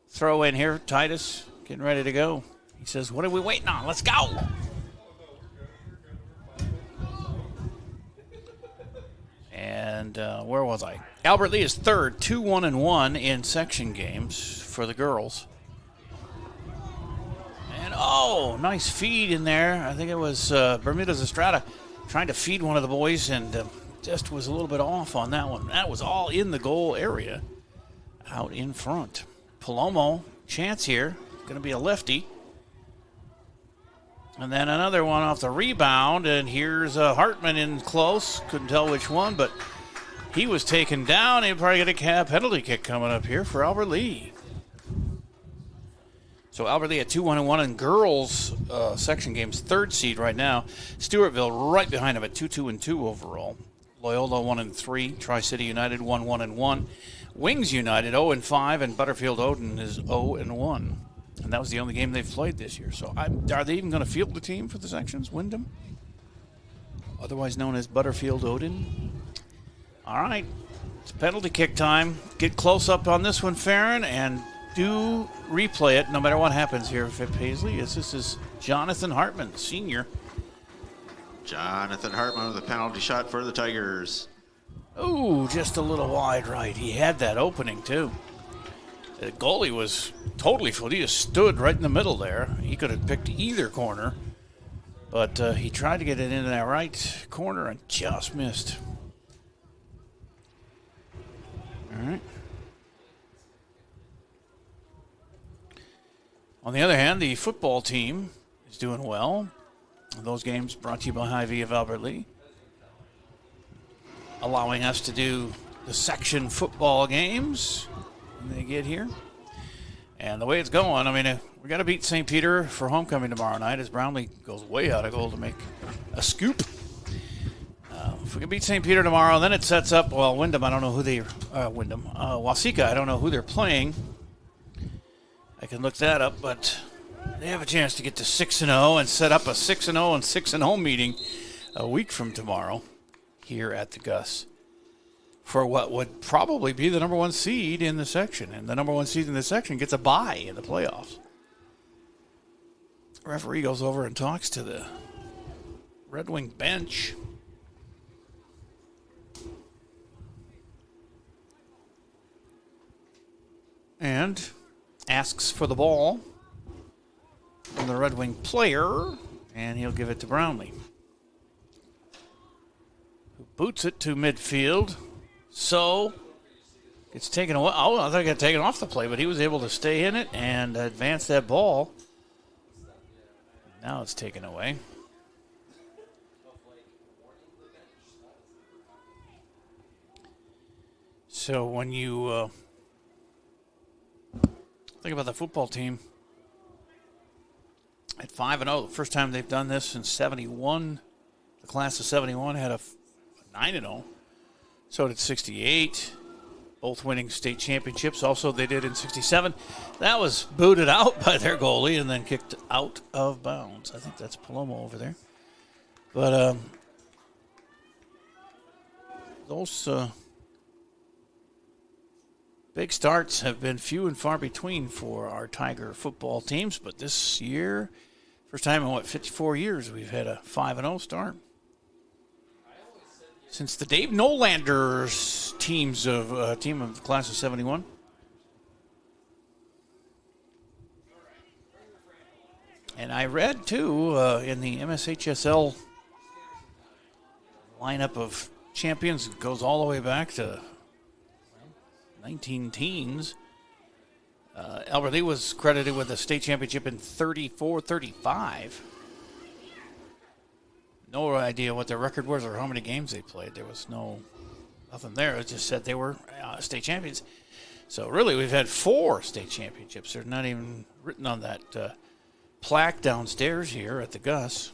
Throw in here, Titus, getting ready to go. He says, what are we waiting on? Let's go. And where was I? Albert Lee is 3rd, 2-1-1 in section games for the girls. And, nice feed in there. I think it was Bermuda's Estrada trying to feed one of the boys and just was a little bit off on that one. That was all in the goal area out in front. Palomo, chance here. Going to be a lefty. And then another one off the rebound. And here's Hartman in close. Couldn't tell which one, but he was taken down. He'll probably get a penalty kick coming up here for Albert Lee. So Albert Lee at 2-1-1 in girls section games, 3rd seed right now. Stewartville right behind him at 2-2-2 overall. Loyola 1-3. Tri-City United 1-1-1. Wings United 0-5, and Butterfield Odin is 0-1. And that was the only game they've played this year. So are they even going to field the team for the sections? Wyndham, otherwise known as Butterfield Odin. All right, it's penalty kick time. Get close up on this one, Farron, and do replay it no matter what happens here at Paisley. This is Jonathan Hartman, senior. Jonathan Hartman with a penalty shot for the Tigers. Oh, just a little wide right. He had that opening, too. The goalie was totally full. He just stood right in the middle there. He could have picked either corner, but he tried to get it into that right corner and just missed. All right. On the other hand, the football team is doing well. Those games brought to you by Hy-Vee of Albert Lee, allowing us to do the section football games when they get here. And the way it's going, I mean, we got to beat St. Peter for homecoming tomorrow night as Brownlee goes way out of goal to make a scoop. If we can beat St. Peter tomorrow, then it sets up, well, Wyndham, I don't know who they, Waseca, I don't know who they're playing. I can look that up, but they have a chance to get to 6-0 and set up a 6-0 and 6-0 meeting a week from tomorrow here at the Gus for what would probably be the number 1 seed in the section. And the number 1 seed in the section gets a bye in the playoffs. The referee goes over and talks to the Red Wing bench. and asks for the ball from the Red Wing player, and he'll give it to Brownlee, who boots it to midfield. So it's taken away. Oh, I thought it got taken off the play, but he was able to stay in it and advance that ball. Now it's taken away. So when you think about the football team at 5-0, the first time they've done this since 71, the class of 71 had a 9-0. So did 68, both winning state championships. Also, they did in 67. That was booted out by their goalie and then kicked out of bounds. I think that's Palomo over there. But those big starts have been few and far between for our Tiger football teams. But this year, first time in, 54 years, we've had a 5-0 start. Since the Dave Nolander's team of the class of 71. And I read, too, in the MSHSL lineup of champions, it goes all the way back to 19 teens. Albert Lee was credited with a state championship in 34-35. No idea what their record was or how many games they played. There was nothing there. It just said they were state champions. So really, we've had 4 state championships. They're not even written on that plaque downstairs here at the Gus.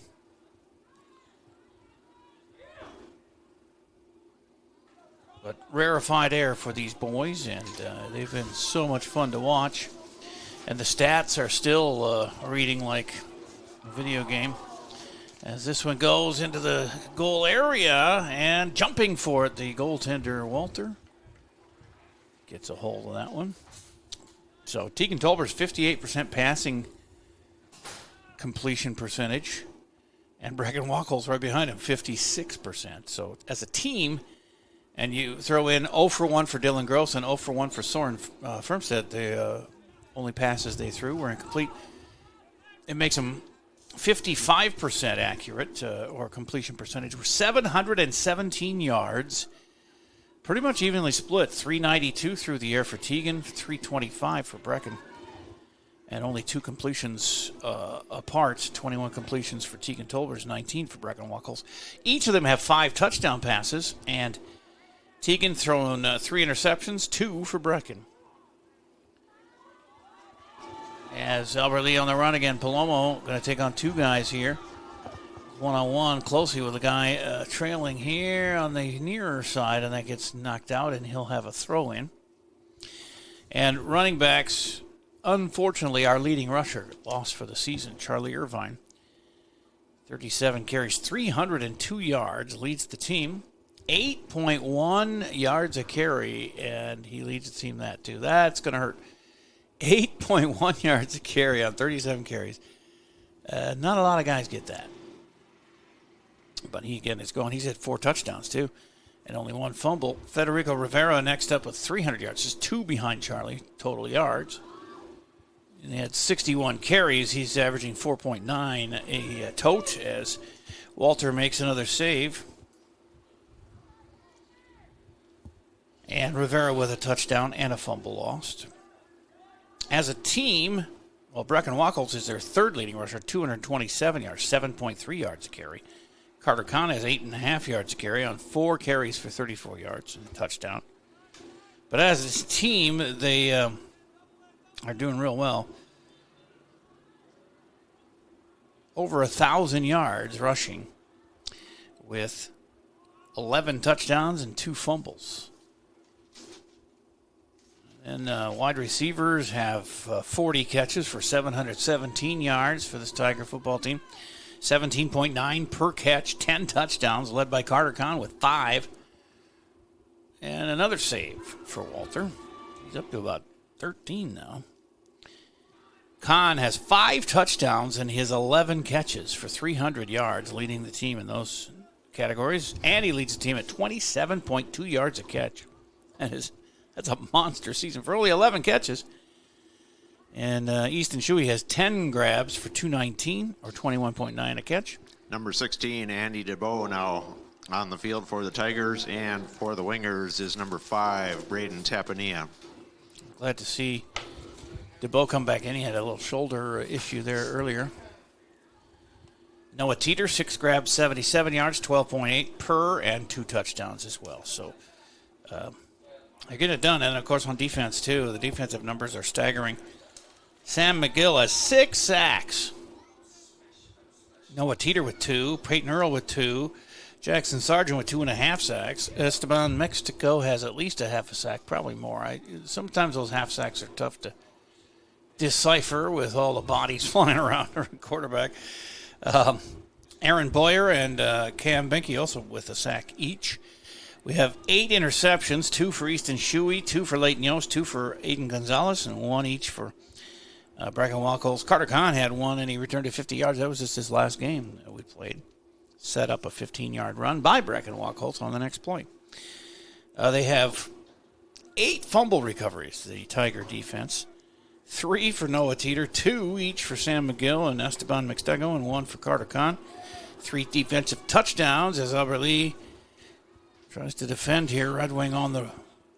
But rarefied air for these boys, and they've been so much fun to watch. And the stats are still reading like a video game. As this one goes into the goal area and jumping for it, the goaltender, Walter, gets a hold of that one. So Tegan Tolber's 58% passing completion percentage, and Bracken Wachol's right behind him, 56%. So as a team, and you throw in 0 for 1 for Dylan Gross and 0 for 1 for Soren Firmstead, the only passes they threw were incomplete. It makes them 55% accurate, or completion percentage. We're 717 yards, pretty much evenly split. 392 through the air for Tegan, 325 for Brecken, and only 2 completions apart. 21 completions for Tegan Tolbers, 19 for Brecken Wachol's. Each of them have 5 touchdown passes, and Tegan thrown 3 interceptions, 2 for Brecken. As Albert Lee on the run again, Palomo going to take on 2 guys here. One-on-one closely with a guy trailing here on the nearer side, and that gets knocked out, and he'll have a throw-in. And running backs, unfortunately, our leading rusher lost for the season, Charlie Irvine. 37 carries, 302 yards, leads the team. 8.1 yards a carry, and he leads the team that too. That's going to hurt. 8.1 yards a carry on 37 carries. Not a lot of guys get that. But he, again, is going. He's had 4 touchdowns, too, and only 1 fumble. Federico Rivera next up with 300 yards. Just 2 behind Charlie, total yards. And he had 61 carries. He's averaging 4.9 a tote as Walter makes another save. And Rivera with a touchdown and a fumble lost. As a team, well, Brecken Wachol's is their 3rd leading rusher, 227 yards, 7.3 yards a carry. Carter Kahn has 8.5 yards a carry on 4 carries for 34 yards and a touchdown. But as a team, they are doing real well. Over 1,000 yards rushing with 11 touchdowns and 2 fumbles. And wide receivers have 40 catches for 717 yards for this Tiger football team. 17.9 per catch, 10 touchdowns, led by Carter Kahn with 5. And another save for Walter. He's up to about 13 now. Kahn has 5 touchdowns and his 11 catches for 300 yards, leading the team in those categories. And he leads the team at 27.2 yards a catch. That is That's a monster season for only 11 catches. And Easton Shuey has 10 grabs for 219 or 21.9 a catch. Number 16, Andy DeBow now on the field for the Tigers, and for the Wingers is number 5, Braden Tapania. Glad to see DeBow come back in. He had a little shoulder issue there earlier. Noah Teeter, 6 grabs, 77 yards, 12.8 per, and 2 touchdowns as well. So they're getting it done. And, of course, on defense, too. The defensive numbers are staggering. Sam McGill has 6 sacks. Noah Teeter with 2. Peyton Earl with 2. Jackson Sargent with 2.5 sacks. Esteban Mexico has at least a half a sack, probably more. Sometimes those half sacks are tough to decipher with all the bodies flying around around quarterback. Aaron Boyer and Cam Benke also with a sack each. We have 8 interceptions, 2 for Easton Shuey, 2 for Leighton Yost, 2 for Aiden Gonzalez, and 1 each for Bracken Wacholz. Carter Kahn had 1, and he returned to 50 yards. That was just his last game that we played. Set up a 15-yard run by Bracken Wacholz on the next play. They have 8 fumble recoveries, the Tiger defense. 3 for Noah Teeter, 2 each for Sam McGill and Esteban Mixtego, and 1 for Carter Kahn. 3 defensive touchdowns as Albert Lea tries to defend here. Red Wing on the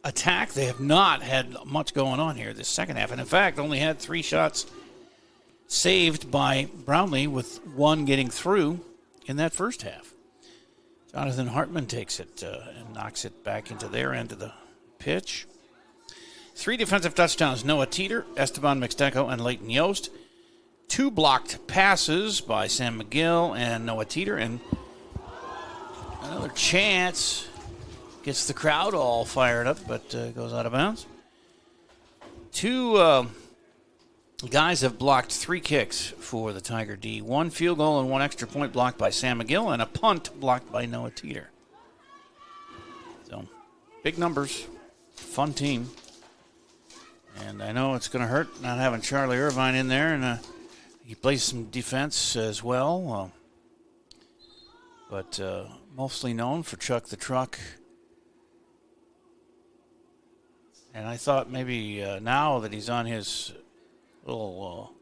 attack. They have not had much going on here this second half, and in fact only had 3 shots saved by Brownlee, with 1 getting through in that first half. Jonathan Hartman takes it and knocks it back into their end of the pitch. 3 defensive touchdowns, Noah Teeter, Esteban Mixteco, and Leighton Yost. 2 blocked passes by Sam McGill and Noah Teeter, and another chance. Gets the crowd all fired up, but goes out of bounds. 2 guys have blocked 3 kicks for the Tiger D. 1 field goal and 1 extra point blocked by Sam McGill, and a punt blocked by Noah Teeter. So, big numbers. Fun team. And I know it's going to hurt not having Charlie Irvine in there, and he plays some defense as well. But mostly known for Chuck the Truck. And I thought maybe now that he's on his little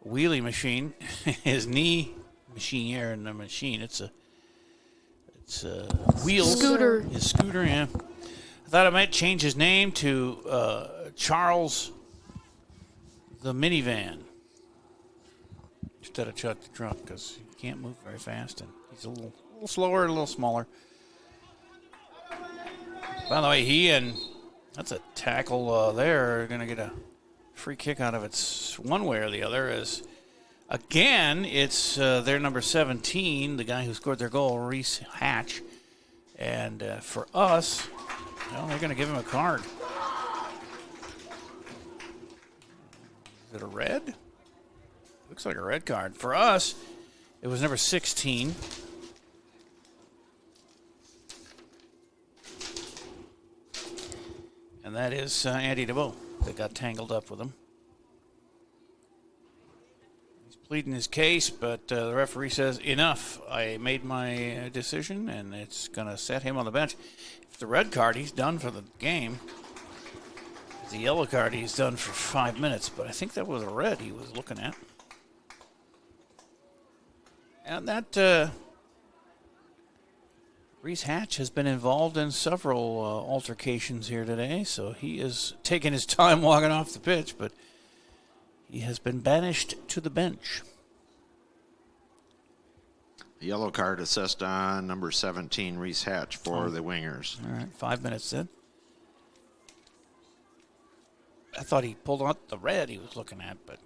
wheelie machine, his knee machine here in the machine, it's a wheels. Scooter. His scooter, yeah. I thought I might change his name to Charles the Minivan instead of Chuck the Truck, because he can't move very fast and he's a little slower, a little smaller. By the way, he and that's a tackle there. Are going to get a free kick out of it one way or the other. As again, it's their number 17, the guy who scored their goal, Reese Hatch. And for us, well, they're going to give him a card. Is it a red? Looks like a red card. For us, it was number 16. And that is Andy DeBow that got tangled up with him. He's pleading his case, but the referee says, enough. I made my decision, and it's going to set him on the bench. If the red card, he's done for the game. The yellow card, he's done for 5 minutes, but I think that was a red he was looking at. And that Reese Hatch has been involved in several altercations here today, so he is taking his time walking off the pitch, but he has been banished to the bench. The yellow card assessed on number 17, Reese Hatch, for the Wingers. All right, 5 minutes then. I thought he pulled out the red he was looking at, but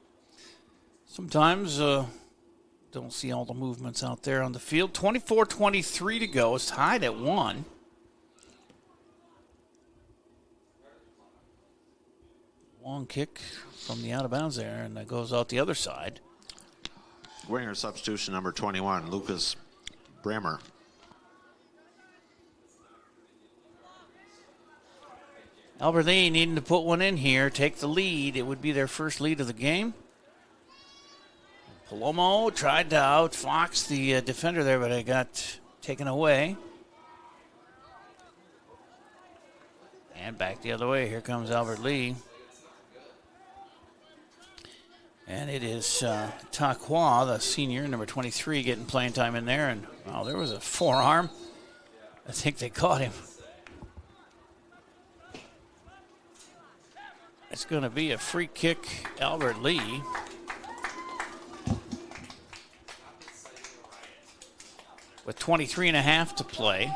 sometimes don't see all the movements out there on the field. 24-23 to go. It's tied at 1. Long kick from the out of bounds there, and that goes out the other side. Winger substitution number 21, Lucas Bremer. Albert Lea needing to put one in here, take the lead. It would be their first lead of the game. Palomo tried to outfox the defender there, but it got taken away. And back the other way. Here comes Albert Lee. And it is Takwa, the senior, number 23, getting playing time in there. And, wow, there was a forearm. I think they caught him. It's going to be a free kick, Albert Lee. With 23 and a half to play.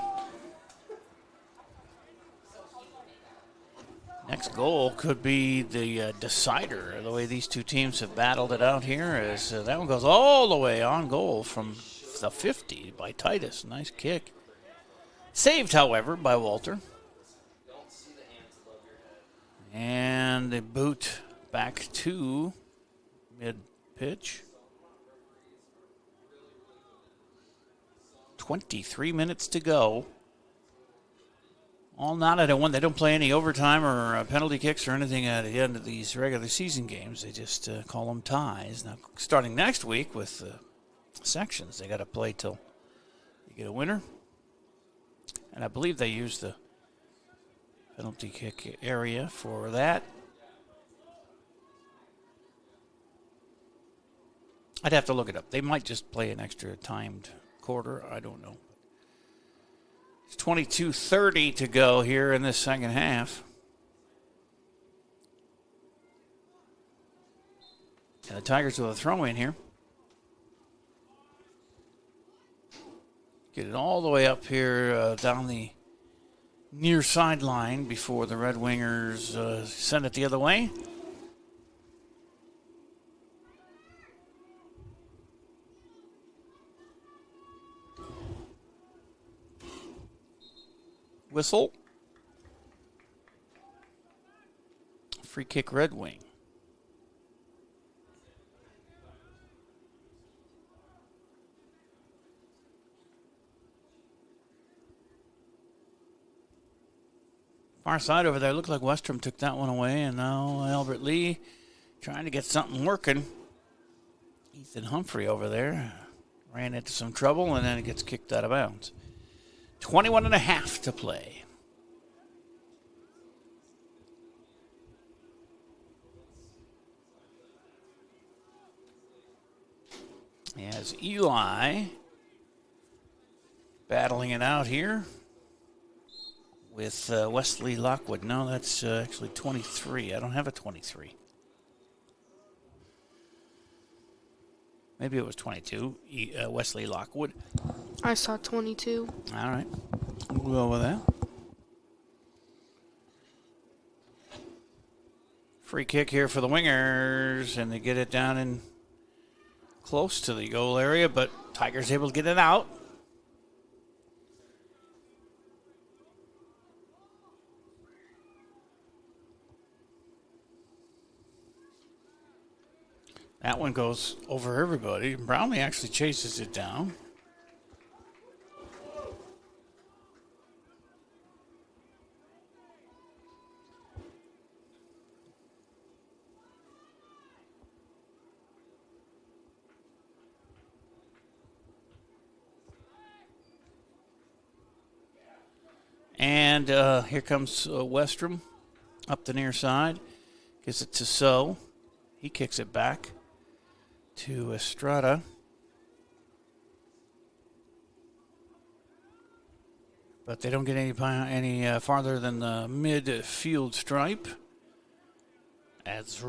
Next goal could be the decider. The way these two teams have battled it out here is that one goes all the way on goal from the 50 by Titus. Nice kick. Saved, however, by Walter. And the boot back to mid-pitch. 23 minutes to go. All not at a one. They don't play any overtime or penalty kicks or anything at the end of these regular season games. They just call them ties. Now, starting next week with sections, they got to play till you get a winner. And I believe they use the penalty kick area for that. I'd have to look it up. They might just play an extra timed quarter. I don't know. It's 22:30 to go here in this second half. And the Tigers with a throw in here. Get it all the way up here down the near sideline before the Red Wingers send it the other way. Whistle. Free kick, Red Wing. Far side over there. Looked like Westrom took that one away, and now Albert Lee trying to get something working. Ethan Humphrey over there ran into some trouble, and then it gets kicked out of bounds. 21 and a half to play. As Eli battling it out here with Wesley Lockwood. No, that's actually 23. I don't have a 23. Maybe it was 22, Wesley Lockwood. I saw 22. All right. We'll go with that. Free kick here for the Wingers, and they get it down in close to the goal area, but Tigers able to get it out. That one goes over everybody. Brownlee actually chases it down. And here comes Westrom up the near side. Gives it to So. He kicks it back to Estrada. But they don't get any farther than the midfield stripe. As the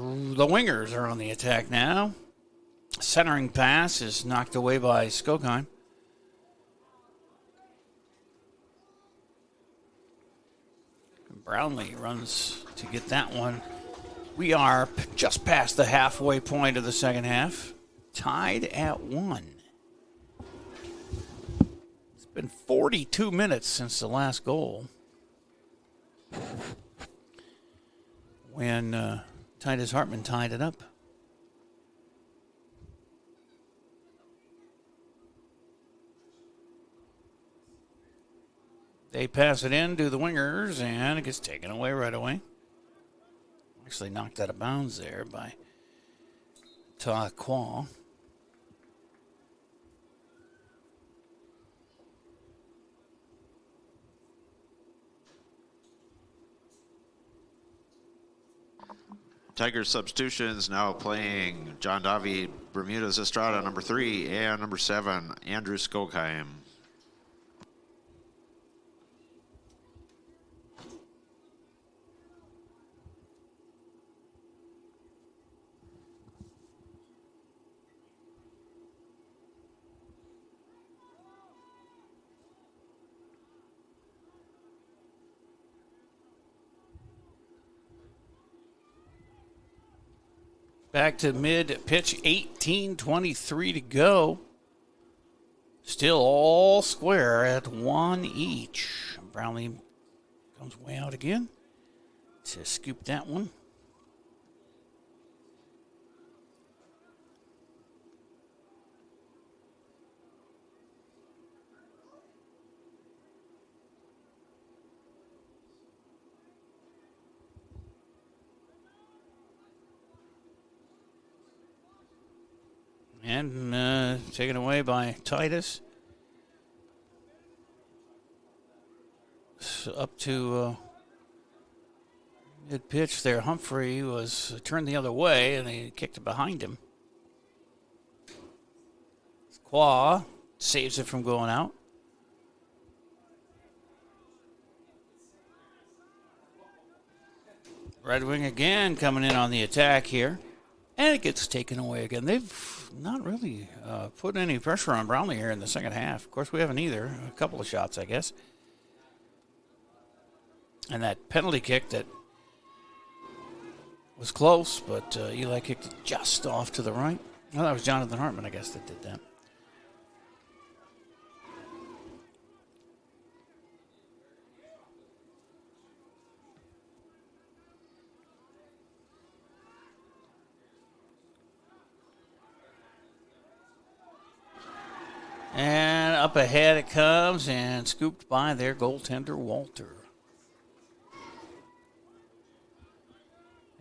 Wingers are on the attack now. Centering pass is knocked away by Skokheim. Brownlee runs to get that one. We are just past the halfway point of the second half. Tied at 1. It's been 42 minutes since the last goal. When Titus Hartman tied it up. They pass it in to the Wingers, and it gets taken away right away. Actually knocked out of bounds there by Takwa. Tigers substitutions now playing John Davi, Bermudez Estrada, number 3, and number 7, Andrew Skogheim. Back to mid-pitch, 18:23 to go. Still all square at 1 each. Brownlee comes way out again to scoop that one. And taken away by Titus. So up to mid-pitch there. Humphrey was turned the other way, and they kicked it behind him. Qua saves it from going out. Red Wing again coming in on the attack here. And it gets taken away again. They've not really put any pressure on Brownlee here in the second half. Of course, we haven't either. A couple of shots, I guess. And that penalty kick that was close, but Eli kicked it just off to the right. Well, that was Jonathan Hartman, I guess, that did that. And up ahead it comes and scooped by their goaltender, Walter.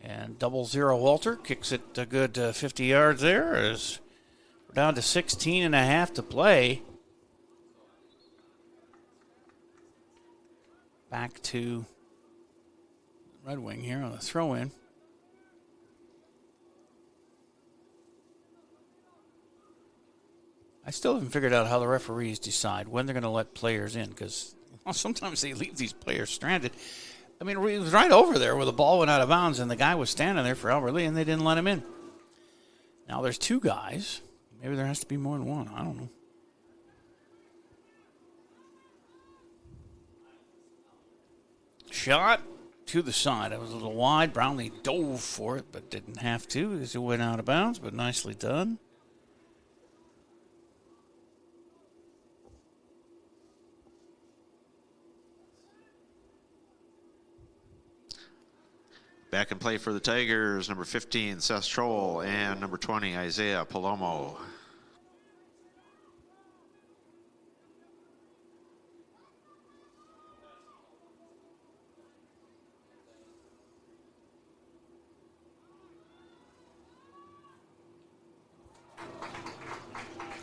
And 0-0 Walter kicks it a good 50 yards there as we're down to 16 and a half to play. Back to Red Wing here on the throw-in. I still haven't figured out how the referees decide when they're going to let players in, because sometimes they leave these players stranded. I mean, he was right over there where the ball went out of bounds, and the guy was standing there for Albert Lea, and they didn't let him in. Now there's two guys. Maybe there has to be more than one. I don't know. Shot to the side. It was a little wide. Brownlee dove for it, but didn't have to because it went out of bounds, but nicely done. Back in play for the Tigers, number 15, Seth Troll, and number 20, Isaiah Palomo.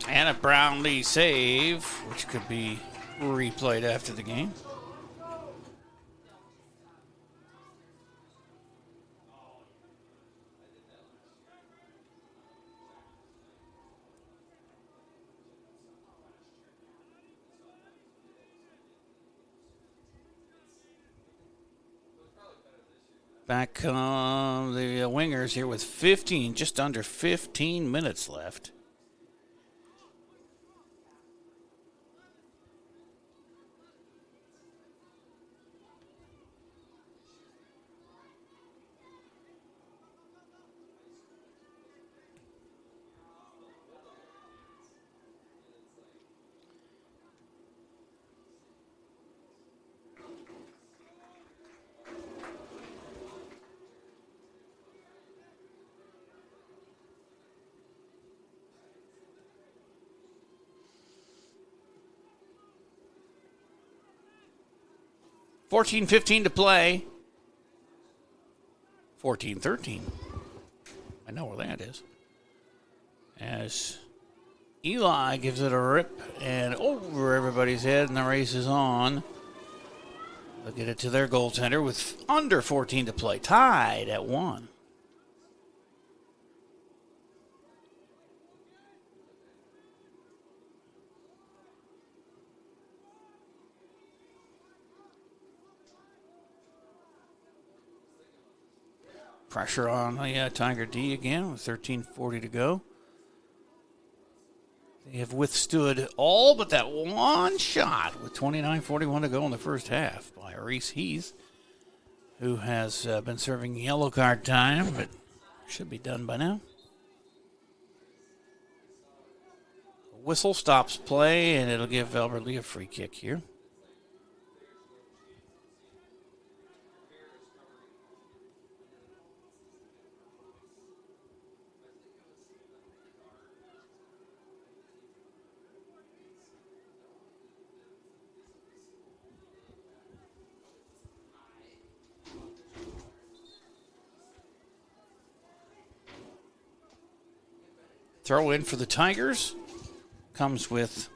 And a Brownlee save, which could be replayed after the game. Back come the Wingers here with 15, just under 15 minutes left. $14:15 to play. 14-13. I know where that is. As Eli gives it a rip and over everybody's head, and the race is on. They'll get it to their goaltender with under 14 to play. Tied at 1. Pressure on the Tiger D again with 13:40 to go. They have withstood all but that one shot with 29:41 to go in the first half by Reese Heath, who has been serving yellow card time, but should be done by now. Whistle stops play, and it'll give Albert Lea a free kick here. Throw in for the Tigers. Comes with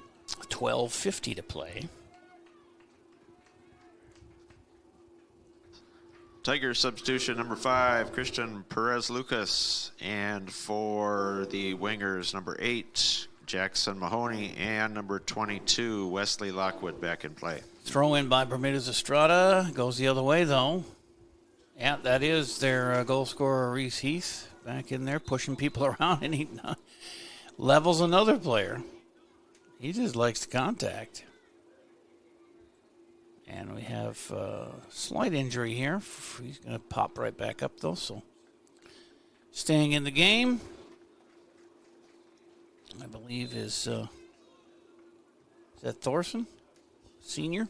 12:50 to play. Tigers substitution number 5, Christian Perez Lucas. And for the wingers, number 8, Jackson Mahoney. And number 22, Wesley Lockwood back in play. Throw in by Bermudez Estrada. Goes the other way, though. Yeah, that is their goal scorer, Reese Heath. Back in there, pushing people around, and he levels another player. He just likes to contact. And we have a slight injury here. He's going to pop right back up, though. So staying in the game, I believe, is that Thorson, senior?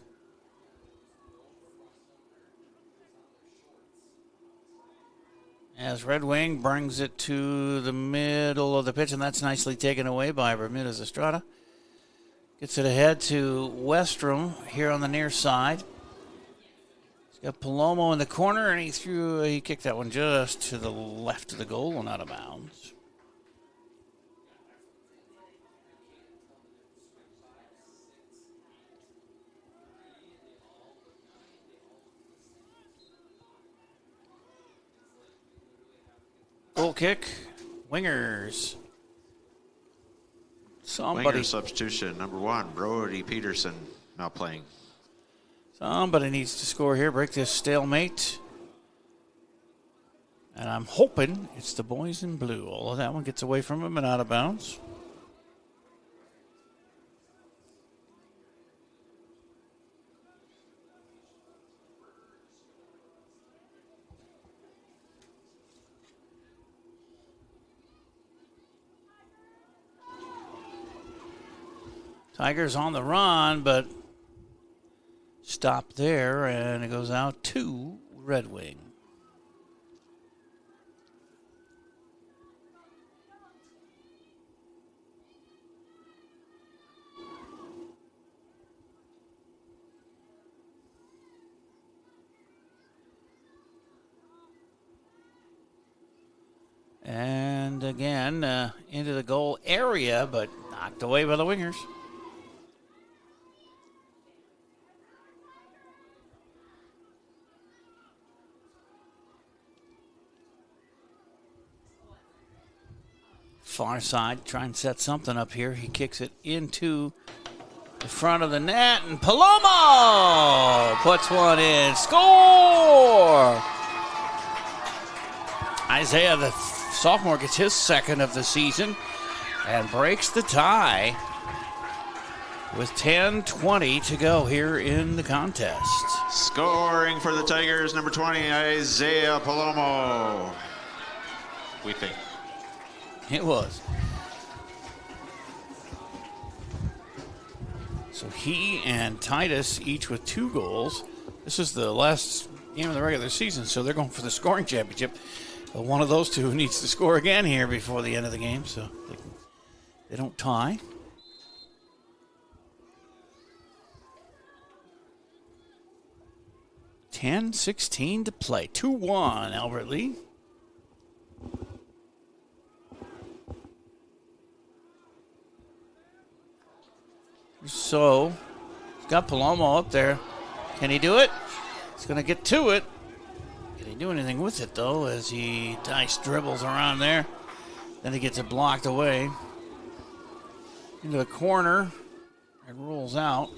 As Red Wing brings it to the middle of the pitch, and that's nicely taken away by Bermudez Estrada. Gets it ahead to Westrom here on the near side. He's got Palomo in the corner, and he kicked that one just to the left of the goal and out of bounds. Goal kick, Wingers. Winger substitution, number 1, Brody Peterson, now playing. Somebody needs to score here, break this stalemate. And I'm hoping it's the boys in blue. Although that one gets away from him and out of bounds. Tigers on the run, but stop there, and it goes out to Red Wing. And again, into the goal area, but knocked away by the Wingers. Far side, try and set something up here. He kicks it into the front of the net, and Palomo puts one in. Score! Isaiah, the sophomore, gets his second of the season and breaks the tie with 10:20 to go here in the contest. Scoring for the Tigers, number 20, Isaiah Palomo. We think. It was. So he and Titus each with 2 goals. This is the last game of the regular season, so they're going for the scoring championship. But one of those two needs to score again here before the end of the game, so they don't tie. $10:16 to play. 2-1, Albert Lea. So, he's got Palomo up there. Can he do it? He's going to get to it. Can he do anything with it, though, as he nice dribbles around there? Then he gets it blocked away into the corner and rolls out.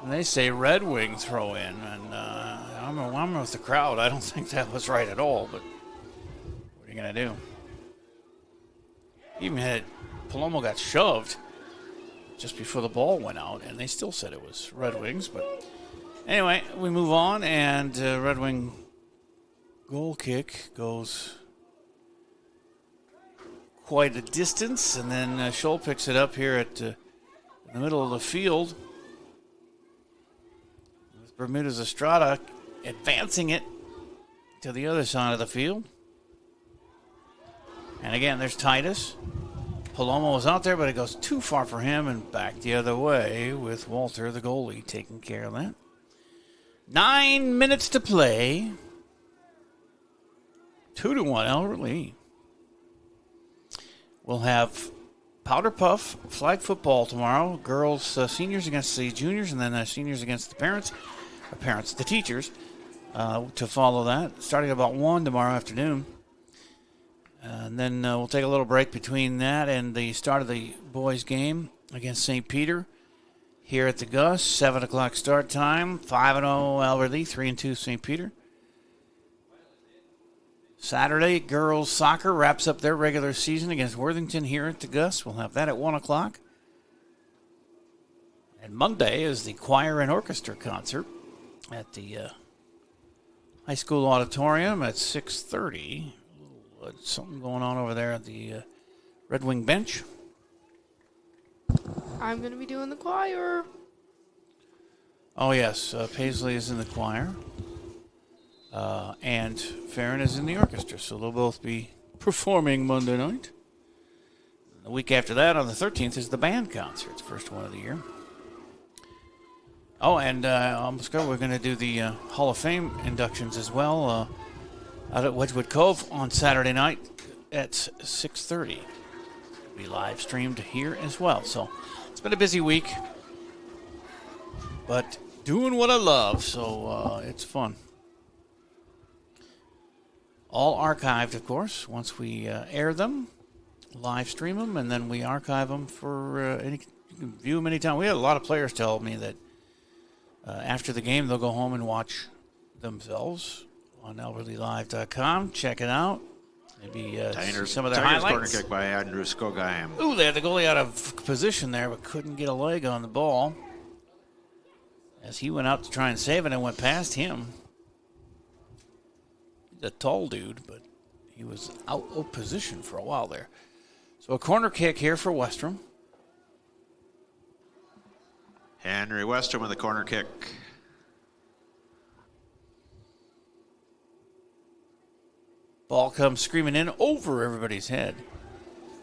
And they say Red Wing throw in, and I'm with the crowd. I don't think that was right at all, but what are you going to do? Even had Palomo got shoved just before the ball went out, and they still said it was Red Wings. But anyway, we move on, and Red Wing goal kick goes quite a distance, and then Scholl picks it up here at in the middle of the field. With Bermudez Estrada advancing it to the other side of the field. And again, there's Titus. Palomo was out there, but it goes too far for him and back the other way with Walter, the goalie, taking care of that. 9 minutes to play. 2-1 Albert Lea. We'll have powder puff, flag football tomorrow. Girls, seniors against the juniors, and then seniors against the the teachers, to follow that. Starting about 1 tomorrow afternoon. And then we'll take a little break between that and the start of the boys' game against St. Peter here at the Gus. 7 o'clock start time. 5-0 Albert Lea, 3-2 St. Peter. Saturday, girls soccer wraps up their regular season against Worthington here at the Gus. We'll have that at 1 o'clock. And Monday is the choir and orchestra concert at the high school auditorium at 6:30. Something going on over there at the Red Wing bench. I'm going to be doing the choir. Oh, yes. Paisley is in the choir. And Farron is in the orchestra. So they'll both be performing Monday night. The week after that, on the 13th, is the band concert. It's the first one of the year. Oh, and we're going to do the Hall of Fame inductions as well. Out at Wedgwood Cove on Saturday night at 6:30. Be live streamed here as well. So it's been a busy week, but doing what I love, so it's fun. All archived, of course, once we air them, live stream them, and then we archive them for you can view them anytime. We had a lot of players tell me that after the game they'll go home and watch themselves on albertlealive.com. Check it out. Maybe see some of their highlights. Corner kick by Andrew Skogheim. Ooh, they had the goalie out of position there, but couldn't get a leg on the ball. As he went out to try and save it and went past him. He's a tall dude, but he was out of position for a while there. So a corner kick here for Westrom. Henry Westrom with a corner kick. Ball comes screaming in over everybody's head.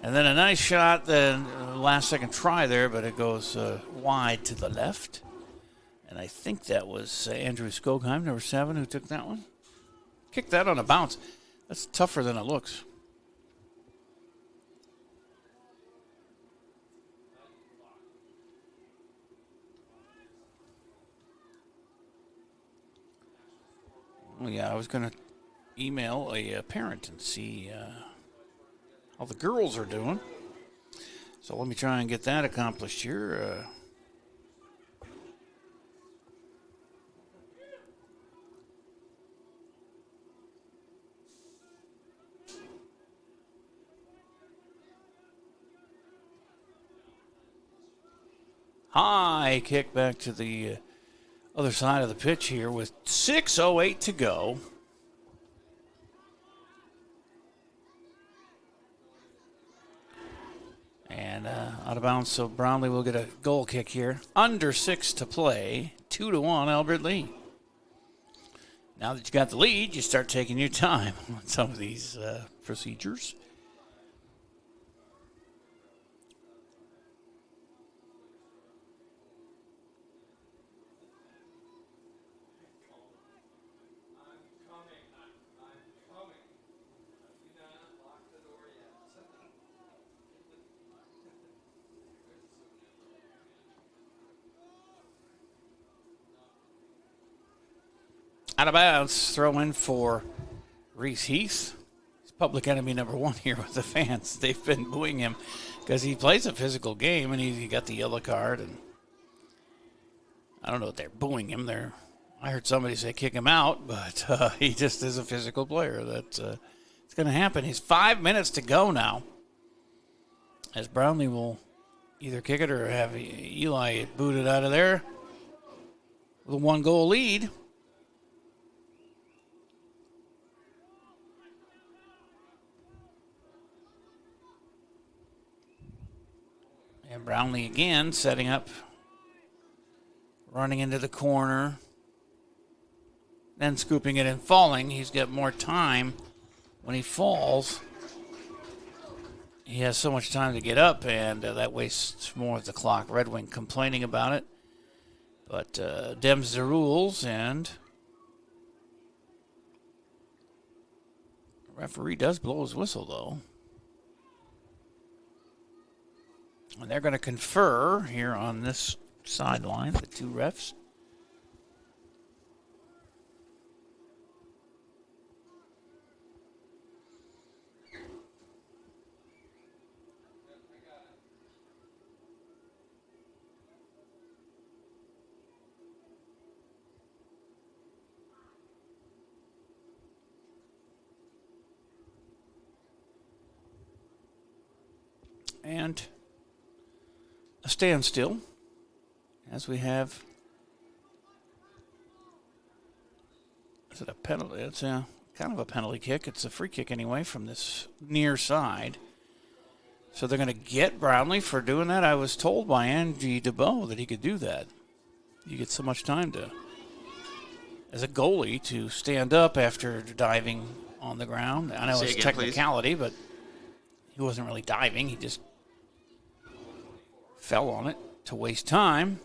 And then a nice shot, then last second try there, but it goes wide to the left. And I think that was Andrew Skogheim, number 7, who took that one. Kicked that on a bounce. That's tougher than it looks. Well, yeah, I was going to email a parent and see how the girls are doing. So let me try and get that accomplished here. High kick back to the other side of the pitch here with 6:08 to go. And out of bounds, so Brownlee will get a goal kick here. Under 6 to play. 2-1 Albert Lea. Now that you got the lead, you start taking your time on some of these procedures. Out of bounds. Throw in for Reese Heath. He's public enemy number one here with the fans. They've been booing him because he plays a physical game, and he got the yellow card. And I don't know if they're booing him. I heard somebody say kick him out, but he just is a physical player. It's going to happen. He's 5 minutes to go now, as Brownlee will either kick it or have Eli booted out of there with a 1-goal lead. And Brownlee again setting up, running into the corner, then scooping it and falling. He's got more time when he falls. He has so much time to get up, and that wastes more of the clock. Red Wing complaining about it. But Dems the rules, and the referee does blow his whistle, though. And they're going to confer here on this sideline, the two refs. And a standstill as we have. Is it a penalty? It's a kind of a penalty kick. It's a free kick anyway from this near side. So they're going to get Brownlee for doing that. I was told by Angie DeBow that he could do that. You get so much time to, as a goalie, to stand up after diving on the ground. I know it's a technicality, but he wasn't really diving. He just fell on it to waste time,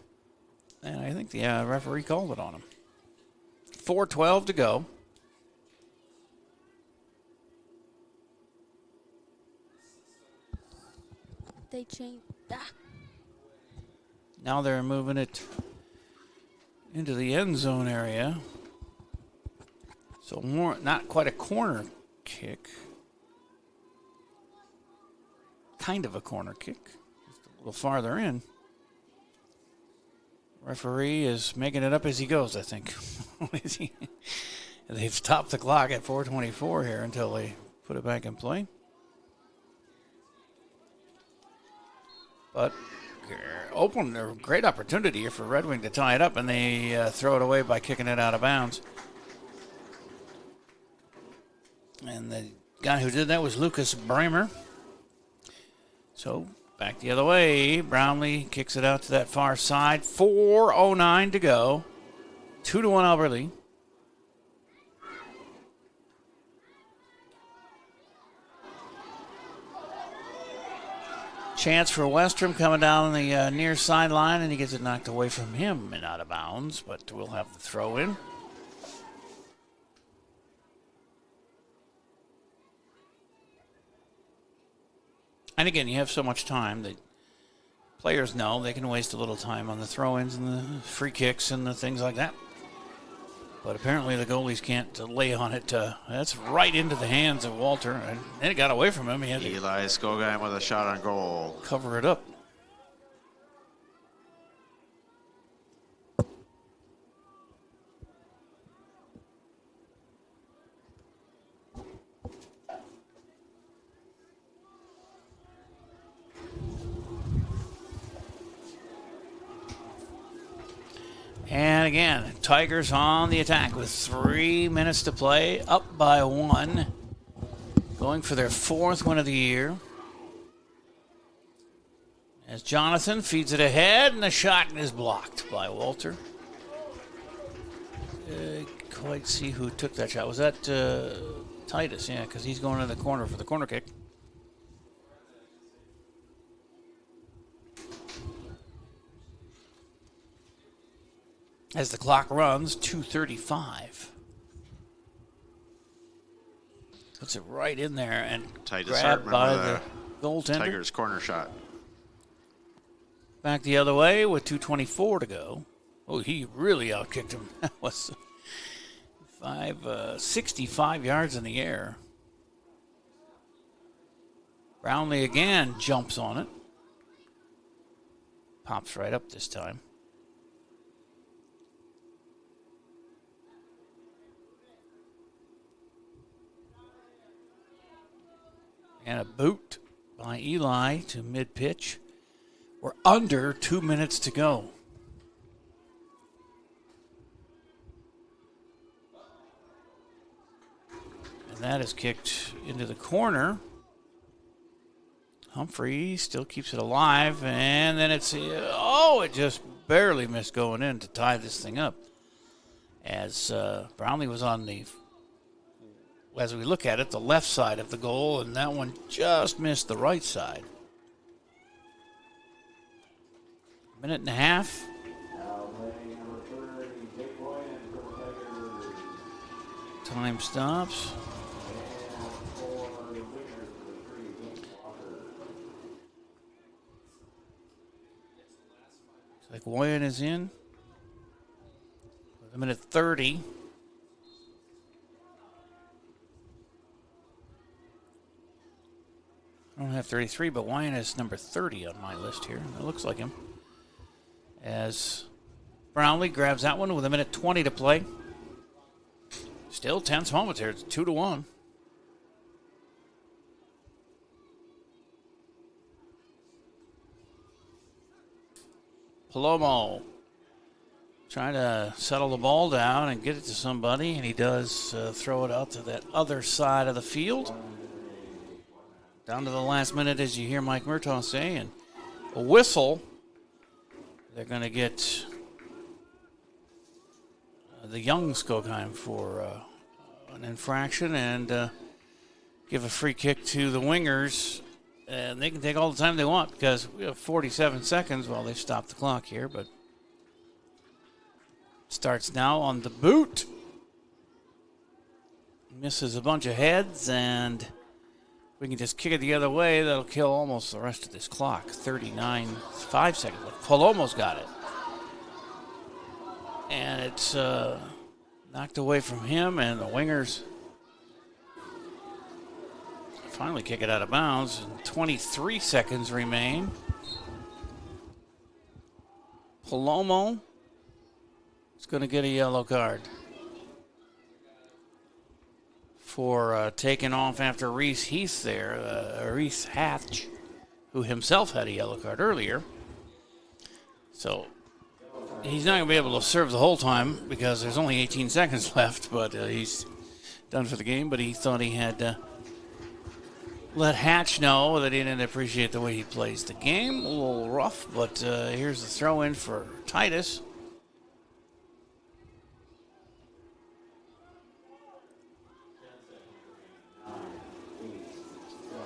and I think the referee called it on him. 4:12 to go. They changed that. Now they're moving it into the end zone area. So more, not quite a corner kick. Kind of a corner kick. A little farther in. Referee is making it up as he goes, I think. They've stopped the clock at 4:24 here until they put it back in play. But open a great opportunity here for Red Wing to tie it up, and they throw it away by kicking it out of bounds. And the guy who did that was Lucas Bramer. So back the other way. Brownlee kicks it out to that far side. 4:09 to go. 2-1 Albert Lea. Chance for Westrom coming down the near sideline, and he gets it knocked away from him and out of bounds, but we'll have the throw in. And again, you have so much time that players know they can waste a little time on the throw-ins and the free kicks and the things like that. But apparently the goalies can't lay on it. That's right into the hands of Walter. And it got away from him. He had Eli Skogan with a shot on goal. Cover it up. And again, Tigers on the attack with 3 minutes to play, up by 1, going for their 4th win of the year. As Jonathan feeds it ahead, and the shot is blocked by Walter. Quite see who took that shot. Was that Titus? Yeah, because he's going to the corner for the corner kick. As the clock runs, 2:35. Puts it right in there and Titus grabbed Hartman by with the goaltender. Tigers corner shot. Back the other way with 2:24 to go. Oh, he really outkicked him. That was 65 yards in the air. Brownlee again jumps on it. Pops right up this time. And a boot by Eli to mid-pitch. We're under 2 minutes to go. And that is kicked into the corner. Humphrey still keeps it alive, and then it just barely missed going in to tie this thing up. As Brownlee was on the, as we look at it, the left side of the goal, and that one just missed the right side. Minute and a half. Time stops. Like Wyan is in. With a minute 30. I don't have 33, but Wyan is number 30 on my list here. It looks like him. As Brownlee grabs that one with a minute 20 to play. Still tense moments here. It's 2-1. Palomo trying to settle the ball down and get it to somebody, and he does throw it out to that other side of the field. Down to the last minute, as you hear Mike Murtaugh say, and a whistle. They're going to get the young Skogheim for an infraction and give a free kick to the wingers. And they can take all the time they want because we have 47 seconds while they stop the clock here. But starts now on the boot. Misses a bunch of heads, and we can just kick it the other way. That'll kill almost the rest of this clock. 5 seconds left. Palomo's got it. And it's knocked away from him, and the wingers finally kick it out of bounds. And 23 seconds remain. Palomo is going to get a yellow card for taking off after Reese Heath there, Reese Hatch, who himself had a yellow card earlier. So he's not going to be able to serve the whole time because there's only 18 seconds left, but he's done for the game. But he thought he had let Hatch know that he didn't appreciate the way he plays the game. A little rough, but here's the throw in for Titus.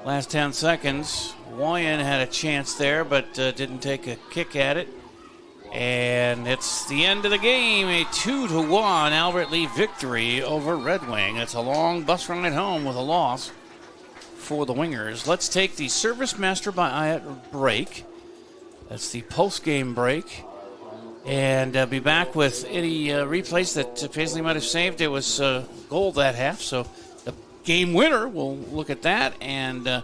Last 10 seconds. Wyan had a chance there, but didn't take a kick at it. And it's the end of the game, a 2-1 Albert Lea victory over Red Wing. It's a long bus ride home with a loss for the Wingers. Let's take the Service Master by Ayat break. That's the post-game break. And be back with any replays that Paisley might have saved. It was goal that half, so the game winner, we'll look at that and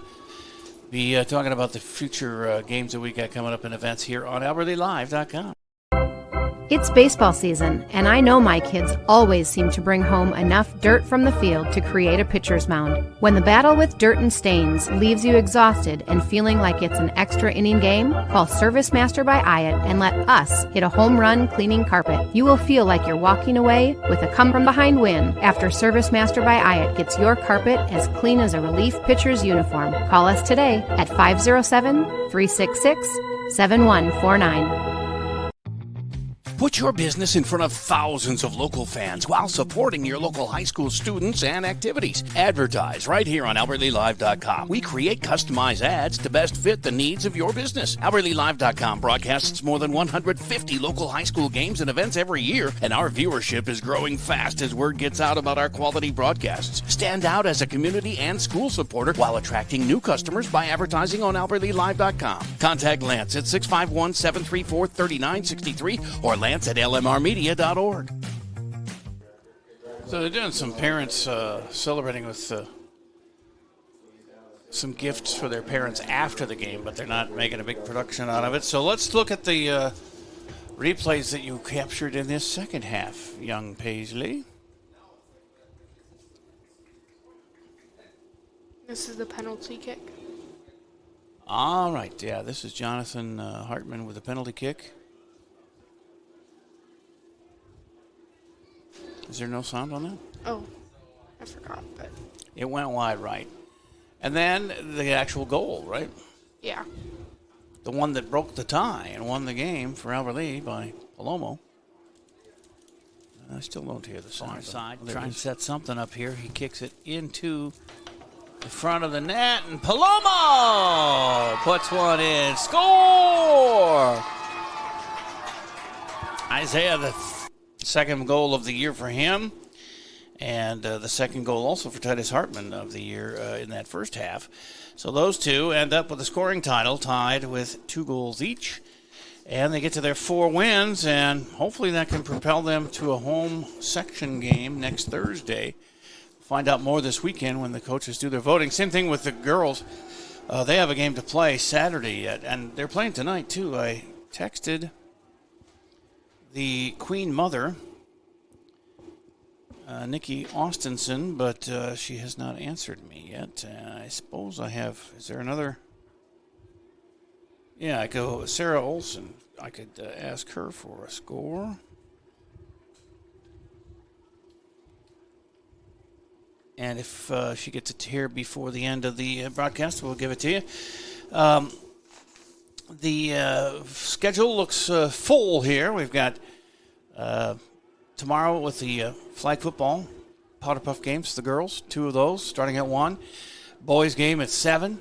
be talking about the future games that we got coming up in events here on AlbertLeaLive.com. It's baseball season, and I know my kids always seem to bring home enough dirt from the field to create a pitcher's mound. When the battle with dirt and stains leaves you exhausted and feeling like it's an extra inning game, call Service Master by Ayat and let us hit a home run cleaning carpet. You will feel like you're walking away with a come-from-behind win after Service Master by Ayat gets your carpet as clean as a relief pitcher's uniform. Call us today at 507-366-7149. Put your business in front of thousands of local fans while supporting your local high school students and activities. Advertise right here on AlbertLeaLive.com. We create customized ads to best fit the needs of your business. AlbertLeaLive.com broadcasts more than 150 local high school games and events every year, and our viewership is growing fast as word gets out about our quality broadcasts. Stand out as a community and school supporter while attracting new customers by advertising on AlbertLeaLive.com. Contact Lance at 651-734-3963 or Lance at lmrmedia.org. So they're doing some parents celebrating with some gifts for their parents after the game, but they're not making a big production out of it. So let's look at the replays that you captured in this second half, young Paisley. This is the penalty kick. All right, yeah, this is Jonathan Hartman with a penalty kick. Is there no sound on that? Oh, I forgot, but It went wide right. And then the actual goal, right? yeah. The one that broke the tie and won the game for Albert Lee by Palomo. I still don't hear the sound. Far side, trying to set something up here. He kicks it into the front of the net, and Palomo puts one in. Score! Isaiah, the second goal of the year for him, and the second goal also for Titus Hartman of the year in that first half. So those two end up with the scoring title, tied with 2 goals each. And they get to their 4 wins, and hopefully that can propel them to a home section game next Thursday. Find out more this weekend when the coaches do their voting. Same thing with the girls. They have a game to play Saturday yet, and they're playing tonight too. I texted the Queen Mother, Nikki Austinson, but she has not answered me yet. I suppose I have. Is there another? Yeah, I go Sarah Olson. I could ask her for a score. And if she gets it here before the end of the broadcast, we'll give it to you. The schedule looks full here. We've got tomorrow with the flag football, powder puff games, the girls, 2 of those starting at 1. Boys game at 7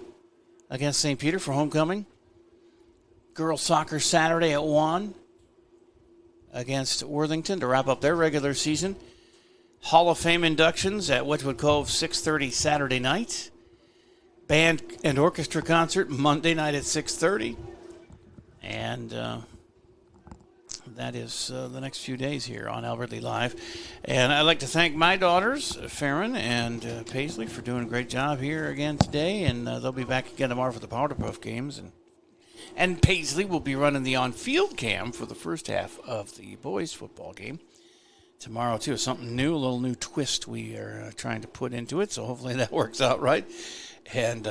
against St. Peter for homecoming. Girls soccer Saturday at 1 against Worthington to wrap up their regular season. Hall of Fame inductions at Wedgwood Cove, 6:30 Saturday night. Band and orchestra concert Monday night at 6:30. And that is the next few days here on Albert Lee Live. And I'd like to thank my daughters, Farron and Paisley, for doing a great job here again today. And they'll be back again tomorrow for the Powder Puff games. And Paisley will be running the on-field cam for the first half of the boys' football game tomorrow, too. Something new, a little new twist we are trying to put into it, so hopefully that works out right. And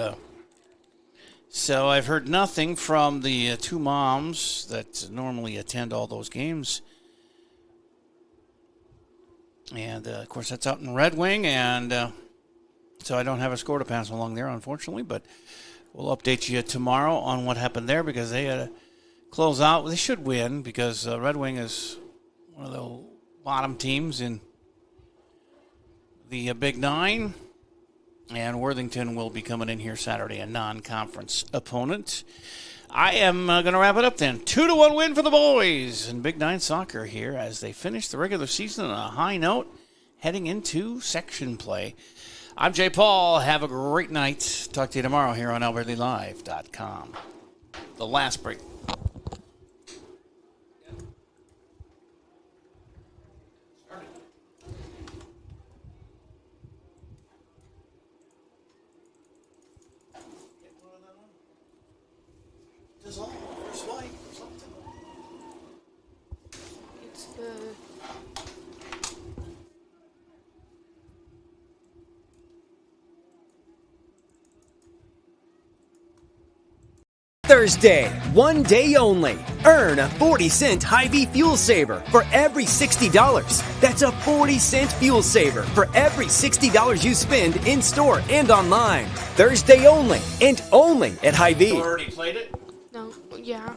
so I've heard nothing from the 2 moms that normally attend all those games. And, of course, that's out in Red Wing, and so I don't have a score to pass along there, unfortunately, but we'll update you tomorrow on what happened there because they had to close out. They should win because Red Wing is one of the bottom teams in the Big 9. And Worthington will be coming in here Saturday, a non-conference opponent. I am going to wrap it up then. 2-1 win for the boys in Big 9 soccer here as they finish the regular season on a high note, heading into section play. I'm Jay Paul. Have a great night. Talk to you tomorrow here on AlbertLeeLive.com. The last break. It's the Thursday, 1 day only. Earn a 40-cent Hy-Vee fuel saver for every $60. That's a 40-cent fuel saver for every $60 you spend in store and online. Thursday only, and only at Hy-Vee. You already played it? no, yeah.